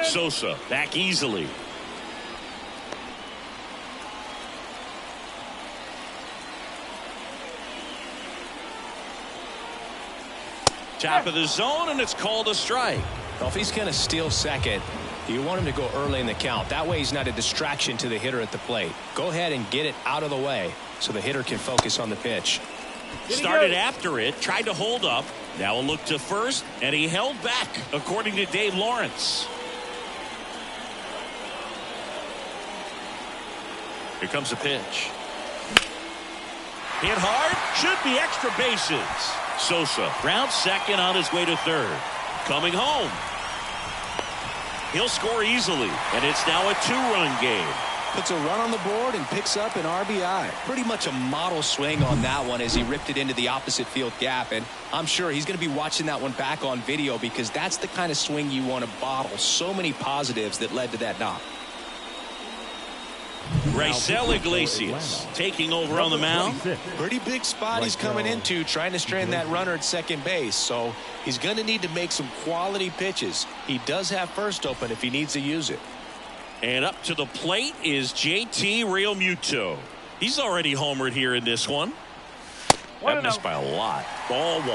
Sosa back easily. Top of the zone, and it's called a strike. Well, if he's going to steal second, you want him to go early in the count. That way he's not a distraction to the hitter at the plate. Go ahead and get it out of the way so the hitter can focus on the pitch. Started after it, tried to hold up. Now a look to first, and he held back, according to Dave Lawrence. Here comes the pitch. Hit hard, should be extra bases. Sosa round second on his way to third. Coming home. He'll score easily, and it's now a 2-run game. Puts a run on the board and picks up an RBI. Pretty much a model swing on that one as he ripped it into the opposite field gap, and I'm sure he's going to be watching that one back on video because that's the kind of swing you want to bottle. So many positives that led to that knock. Raisel Iglesias taking over on the mound. Pretty big spot he's coming into, trying to strand that runner at second base, so he's going to need to make some quality pitches. He does have first open if he needs to use it. And up to the plate is JT Realmuto. He's already homered here in this one. That missed by a lot. Ball 1.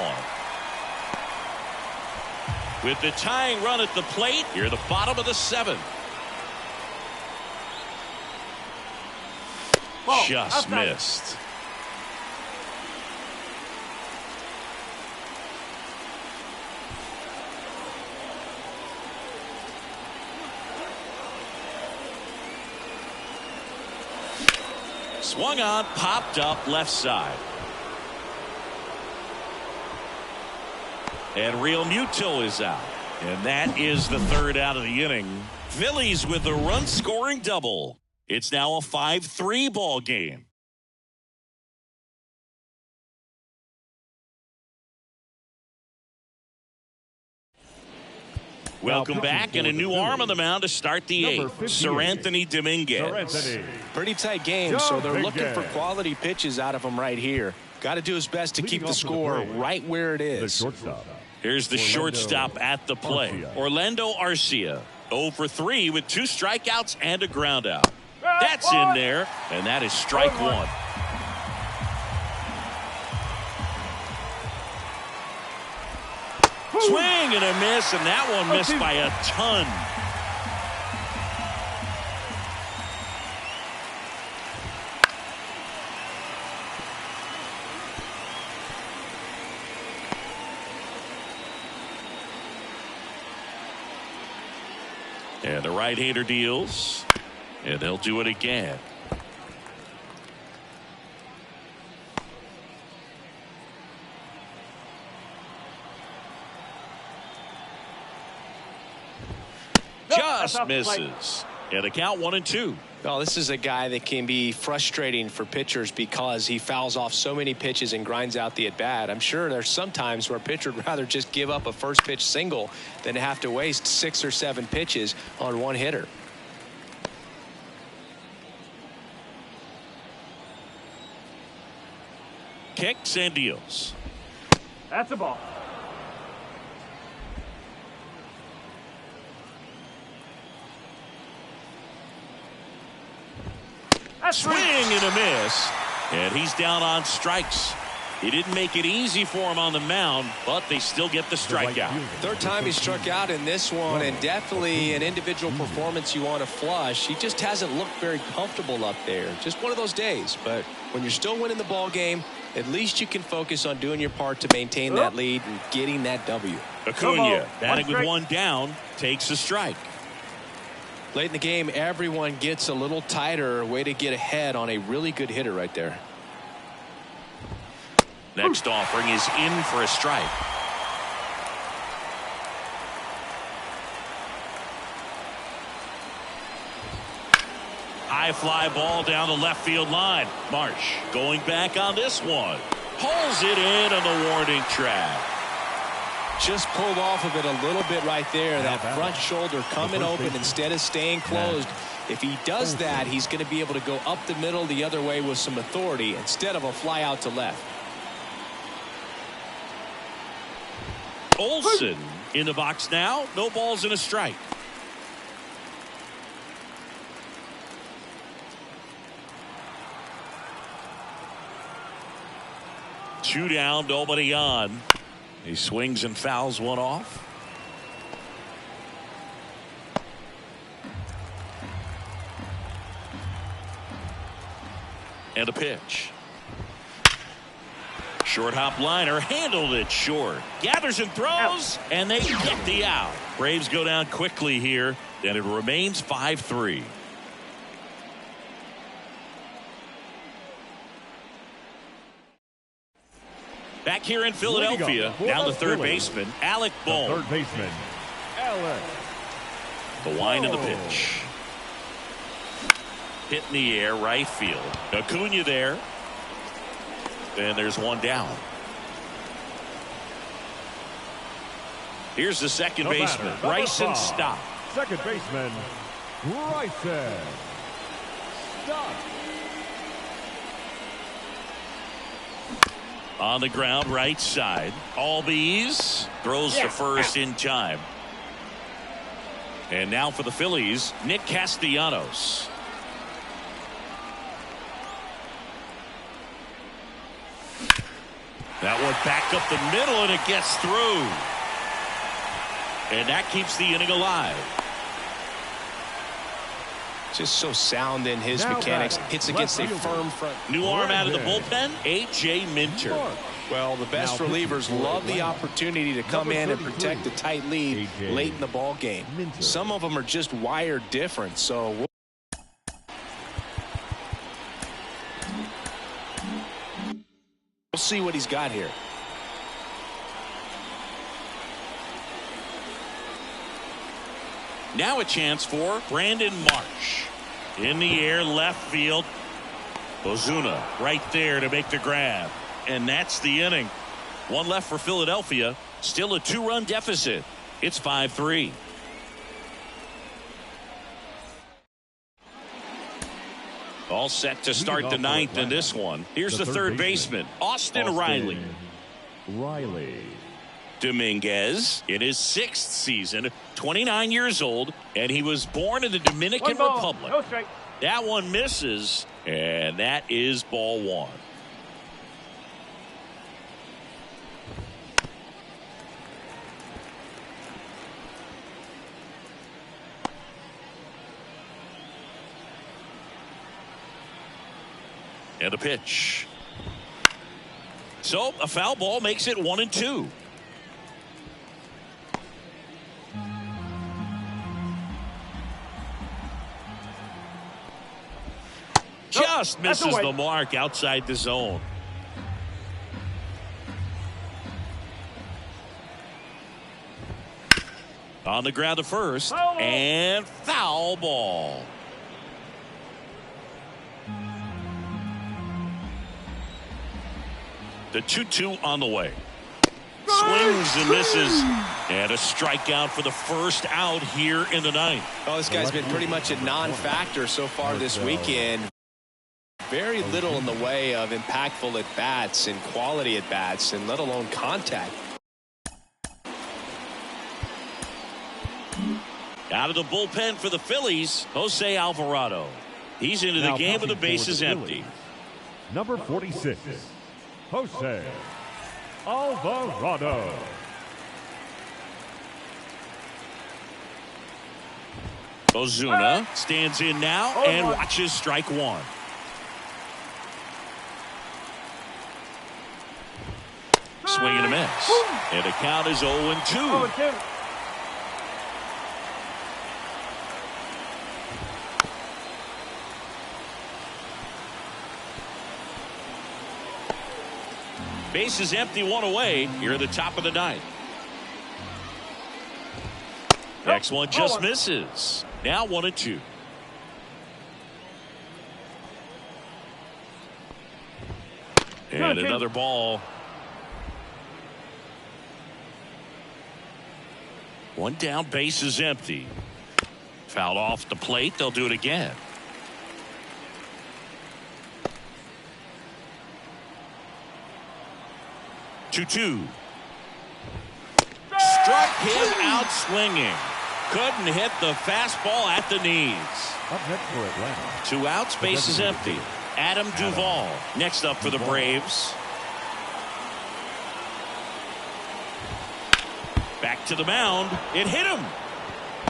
With the tying run at the plate, here the bottom of the 7th. Just missed. Swung on, popped up left side. And Realmuto is out. And that is the 3rd out of the inning. Phillies with a run-scoring double. It's now a 5-3 ball game. Welcome back, and a new arm on the mound to start the 8th. Sir Anthony Dominguez. Pretty tight game, so they're looking for quality pitches out of him right here. Got to do his best to keep the score right where it is. Here's the shortstop at the plate. Orlando Arcia, 0 for 3 with 2 strikeouts and a ground out. That's in there, and that is strike 1. Swing and a miss, and that one missed by a ton. And the right-hander deals, and they'll do it again. Just misses. And the count 1-2. Well, this is a guy that can be frustrating for pitchers because he fouls off so many pitches and grinds out the at-bat. I'm sure there's some times where a pitcher would rather just give up a first pitch single than have to waste 6 or 7 pitches on one hitter. Kicks and deals. That's a ball. Swing and a miss, and he's down on strikes. He didn't make it easy for him on the mound, but they still get the strikeout. 3rd time he struck out in this one, and definitely an individual performance you want to flush. He just hasn't looked very comfortable up there. Just one of those days, but when you're still winning the ball game, at least you can focus on doing your part to maintain that lead and getting that W. Acuna, batting with 1 down, takes a strike. Late in the game, everyone gets a little tighter. Way to get ahead on a really good hitter right there. Next offering is in for a strike. High fly ball down the left field line. Marsh going back on this one. Pulls it in on the warning track. Just pulled off of it a little bit right there. That front shoulder coming open instead of staying closed. If he does that, he's going to be able to go up the middle the other way with some authority instead of a fly out to left. Olsen in the box now. No balls and a strike. Two down, nobody on. He swings and fouls one off. And a pitch. Short hop liner, handled it short. Gathers and throws, and they get the out. Braves go down quickly here, and it remains 5-3. Back here in Philadelphia, now the third baseman, Alec Bohm. Third baseman, Alec. The wind of the pitch. Hit in the air, right field. Acuna there. And there's one down. Here's the second baseman, Bryson Stott. Second baseman, Bryson Stott. On the ground, right side. Albies throws to first in time. And now for the Phillies, Nick Castellanos. That one back up the middle, and it gets through. And that keeps the inning alive. Just so sound in his mechanics. Hits against a firm front. New arm out of the bullpen, A.J. Minter. Well, the best relievers love the opportunity to come in and protect a tight lead late in the ball game. Some of them are just wired different, so we'll see what he's got here. Now a chance for Brandon Marsh. In the air, left field. Ozuna right there to make the grab. And that's the inning. One left for Philadelphia. Still a 2-run deficit. It's 5-3. All set to start the ninth in this one. Here's the third baseman, Austin Riley. Dominguez in his 6th season, 29 years old, and he was born in the Dominican Republic. No strike. That one misses, and that is ball one. And a pitch. So a foul ball makes it 1-2. Just misses the mark outside the zone. On the ground to first, and foul ball. The 2-2 on the way. Swings and misses. And a strikeout for the first out here in the ninth. Oh, this guy's been pretty much a non-factor so far this weekend. Very little in the way of impactful at-bats and quality at-bats, and let alone contact. Out of the bullpen for the Phillies, Jose Alvarado. He's into the game with the bases empty. Number 46, Jose Alvarado. Ozuna stands in now and watches strike one. Swing and a miss. And the count is 0-2. Bases empty, one away. Here at the top of the ninth. Next one just misses. Now 1-2. And another ball. One down, base is empty. Fouled off the plate. They'll do it again. Two. Him out swinging. Couldn't hit the fastball at the knees. Up next for Atlanta. 2 outs, base is empty. Adam Duvall next up for the Braves. Back to the mound. It hit him.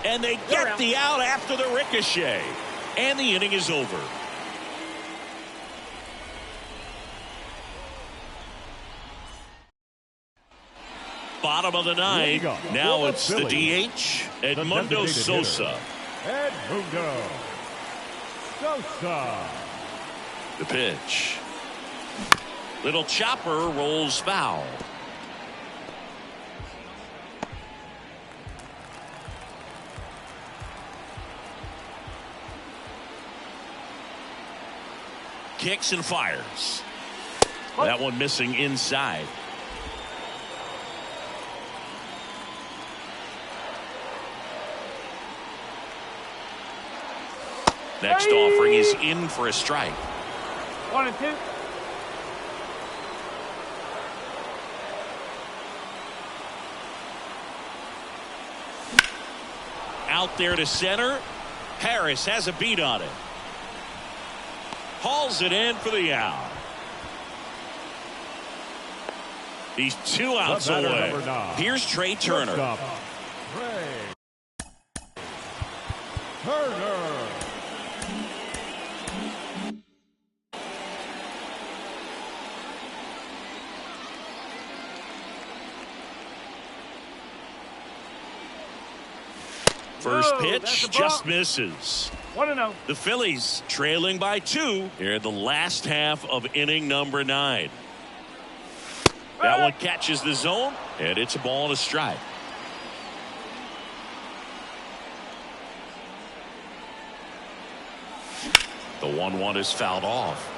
And they get the out after the ricochet. And the inning is over. Bottom of the ninth. Now it's the DH, Edmundo Sosa. Edmundo Sosa. The pitch. Little chopper rolls foul. Kicks and fires. That one missing inside. Next offering is in for a strike. 1 and 2. Out there to center. Harris has a beat on it. Hauls it in for the out. He's 2 outs away. Here's Trey Turner. First pitch just misses. 1-0. The Phillies trailing by 2 here in the last half of inning number 9. That one catches the zone, and it's a ball and a strike. The 1-1 is fouled off.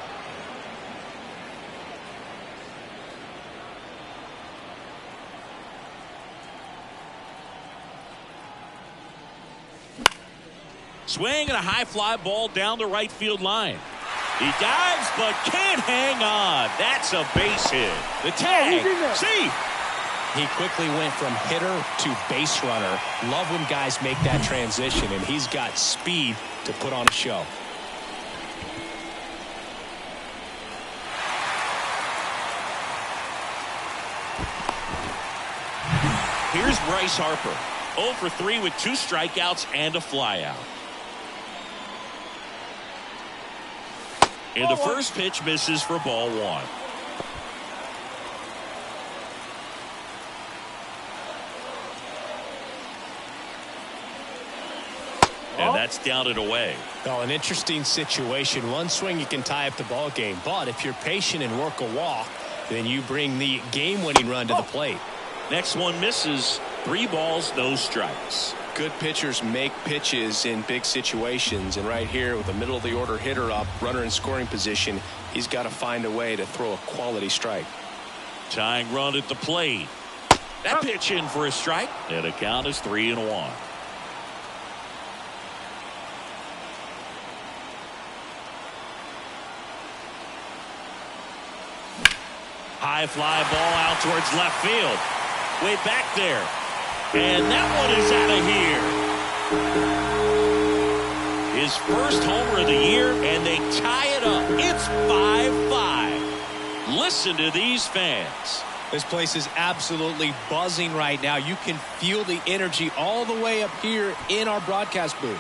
Swing and a high fly ball down the right field line. He dives but can't hang on. That's a base hit. The tag. See. He quickly went from hitter to base runner. Love when guys make that transition, and he's got speed to put on a show. Here's Bryce Harper. 0 for 3 with 2 strikeouts and a flyout. And the first pitch misses for ball 1. And that's down and away. Well, an interesting situation. One swing you can tie up the ball game, but if you're patient and work a walk, then you bring the game-winning run to the plate. Next one misses. 3 balls, no strikes. Good pitchers make pitches in big situations, and right here with the middle of the order hitter up, runner in scoring position, he's got to find a way to throw a quality strike. Tying run at the plate. That pitch in for a strike, and the count is 3-1. High fly ball out towards left field. Way back there. And that one is out of here. His first homer of the year, and they tie it up. It's 5-5. Listen to these fans. This place is absolutely buzzing right now. You can feel the energy all the way up here in our broadcast booth.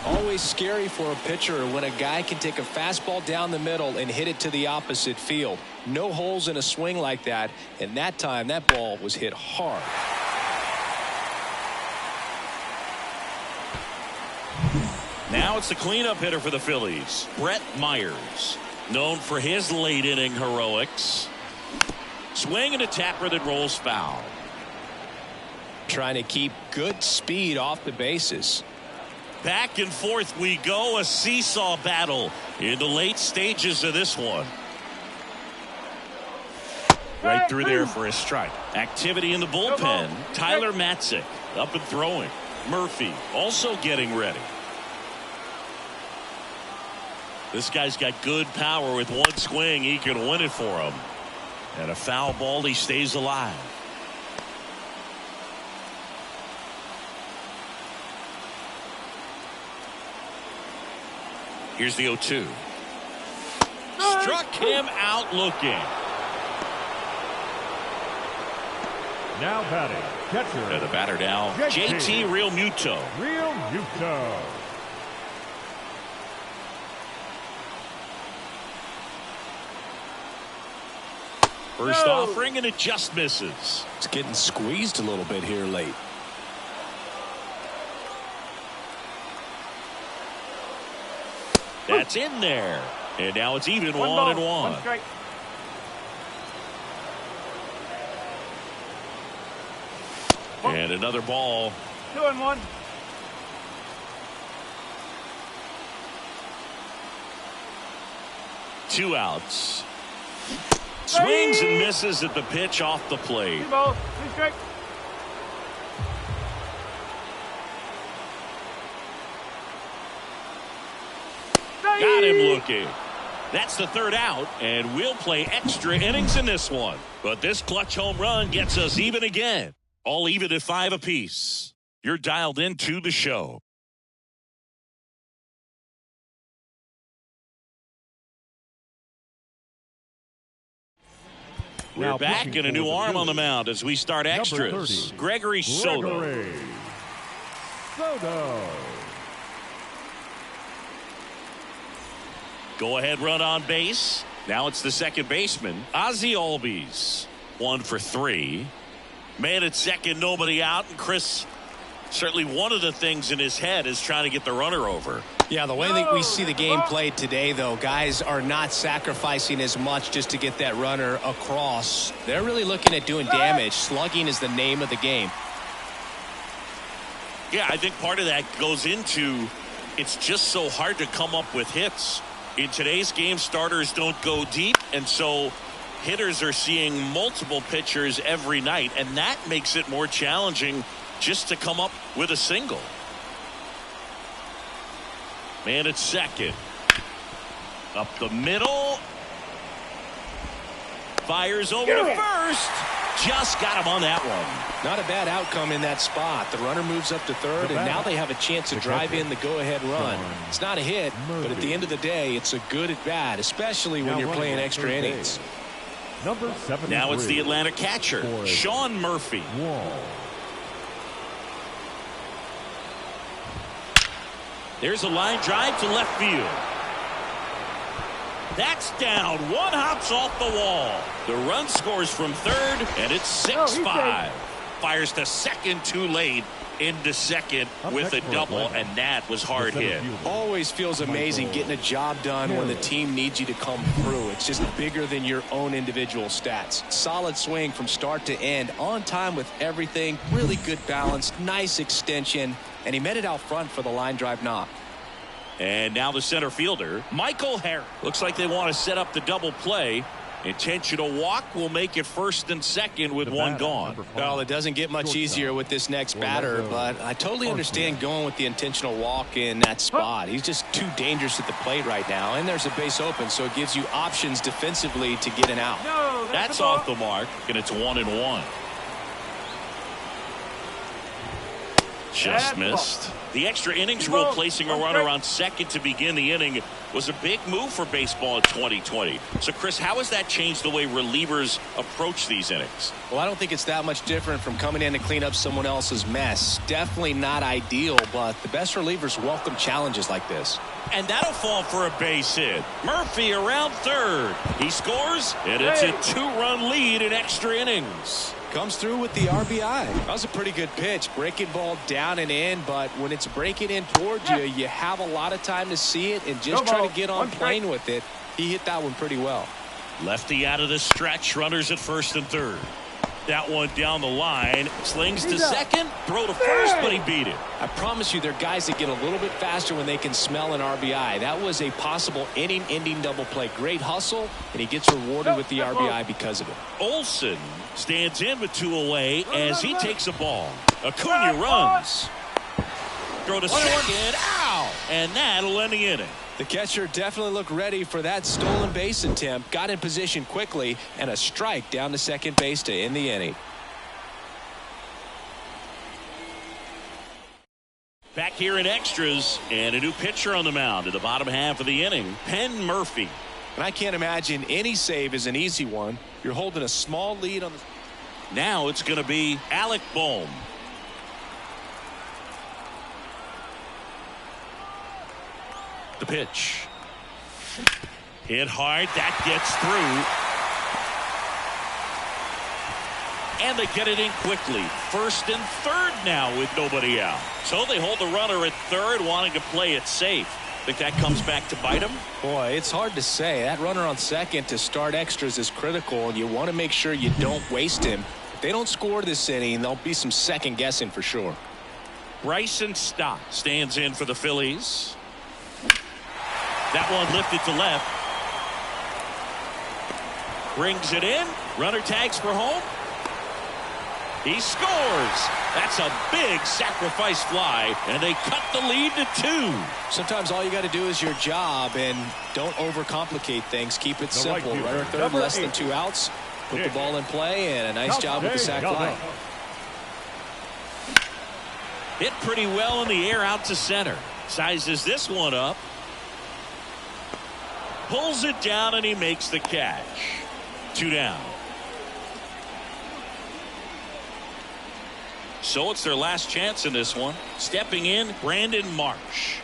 Always scary for a pitcher when a guy can take a fastball down the middle and hit it to the opposite field. No holes in a swing like that, and that time that ball was hit hard. Now it's the cleanup hitter for the Phillies, Brett Myers, known for his late inning heroics. Swing and a tapper that rolls foul. Trying to keep good speed off the bases. Back and forth we go, a seesaw battle in the late stages of this one. Right through there for a strike. Activity in the bullpen. Tyler Matzik up and throwing. Murphy also getting ready. This guy's got good power. With one swing, he can win it for him. And a foul ball, he stays alive. Here's the 0-2. Struck him out looking. Now batting, catcher. And the batter now, JT Realmuto. Realmuto. First offering, and it just misses. It's getting squeezed a little bit here late. That's in there. And now it's even 1-1. One strike. And another ball. 2-1. Two outs. Swings and misses at the pitch off the plate. 2 balls, 2 strikes. Got him looking. That's the third out, and we'll play extra innings in this one. But this clutch home run gets us even again. All even at 5 apiece. You're dialed into the show. We're back, and a new arm on the mound as we start extras. Gregory Soto. Go ahead run on base. Now it's the second baseman, Ozzie Albies. 1 for 3. Man at second, nobody out. And Chris, certainly one of the things in his head is trying to get the runner over. Yeah, the way that we see the game played today, though, guys are not sacrificing as much just to get that runner across. They're really looking at doing damage. Slugging is the name of the game. Yeah, I think part of that goes into it's just so hard to come up with hits. In today's game, starters don't go deep, and so hitters are seeing multiple pitchers every night, and that makes it more challenging just to come up with a single. Man at second. Up the middle. Fires over to first. Just got him on that one. Not a bad outcome in that spot. The runner moves up to third, and now they have a chance to drive in the go-ahead run. It's not a hit, but at the end of the day, it's a good at-bat, especially when you're playing extra innings. Number 73. Now it's the Atlanta catcher, Sean Murphy. There's a line drive to left field. That's down. One hops off the wall. The run scores from third, and it's 6-5. Fires to second too late. Into second with a double, and that was hard hit. Always feels amazing getting a job done when the team needs you to come through. It's just bigger than your own individual stats. Solid swing from start to end, on time with everything, really good balance, nice extension, and he met it out front for the line drive knock. And now the center fielder, Michael Harris. Looks like they want to set up the double play. Intentional walk will make it first and second with one gone. Well, it doesn't get much easier with this next batter, but I totally understand going with the intentional walk in that spot. He's just too dangerous at the plate right now, and there's a base open, so it gives you options defensively to get an out. No, that's off the mark, and it's 1-1. Just missed. The extra innings rule, placing a runner on second to begin the inning, was a big move for baseball in 2020. So, Chris, how has that changed the way relievers approach these innings? Well, I don't think it's that much different from coming in to clean up someone else's mess. Definitely not ideal, but the best relievers welcome challenges like this. And that'll fall for a base hit. Murphy around third. He scores, and it's a 2-run lead in extra innings. Comes through with the RBI. That was a pretty good pitch. Breaking ball down and in, but when it's breaking in towards you, you have a lot of time to see it and just try to get on plane with it. He hit that one pretty well. Lefty out of the stretch. Runners at first and third. That one down the line. Slings to second. Throw to first, but he beat it. I promise you, there are guys that get a little bit faster when they can smell an RBI. That was a possible inning-ending double play. Great hustle, and he gets rewarded with the RBI because of it. Olsen stands in with 2 away as he takes a ball. Acuna runs. Throw to second. Ow! And that'll end the inning. The catcher definitely looked ready for that stolen base attempt, got in position quickly, and a strike down to second base to end the inning. Back here in extras, and a new pitcher on the mound in the bottom half of the inning, Penn Murphy. And I can't imagine any save is an easy one. You're holding a small lead on the... Now it's going to be Alec Bohm. The pitch. Hit hard. That gets through. And they get it in quickly. First and third now with nobody out. So they hold the runner at third, wanting to play it safe. Think that comes back to bite them? Boy, it's hard to say. That runner on second to start extras is critical, and you want to make sure you don't waste him. If they don't score this inning, there'll be some second guessing for sure. Bryson Stott stands in for the Phillies. That one lifted to left. Brings it in. Runner tags for home. He scores. That's a big sacrifice fly, and they cut the lead to 2. Sometimes all you got to do is your job and don't overcomplicate things. Keep it simple. Runner third, less than 2 outs. Put the ball in play, and a nice job with the sac fly. Hit pretty well in the air out to center. Sizes this one up. Pulls it down, and he makes the catch. 2 down. So it's their last chance in this one. Stepping in, Brandon Marsh.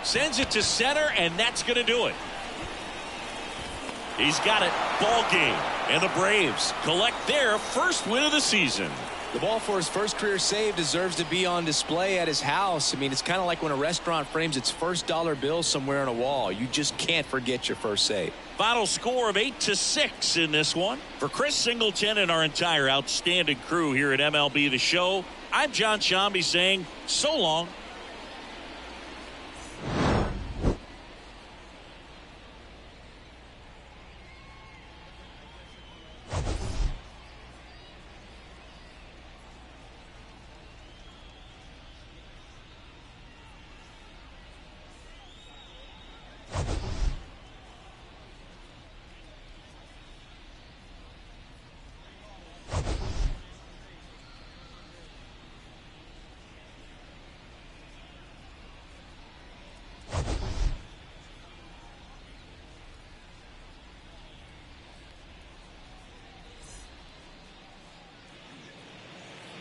Sends it to center, and that's going to do it. He's got it. Ball game. And the Braves collect their first win of the season. The ball for his first career save deserves to be on display at his house. I mean, it's kind of like when a restaurant frames its first dollar bill somewhere on a wall. You just can't forget your first save. Final score of 8-6 in this one. For Chris Singleton and our entire outstanding crew here at MLB The Show, I'm John Shambi saying so long.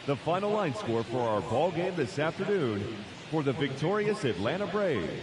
The final line score for our ball game this afternoon for the victorious Atlanta Braves.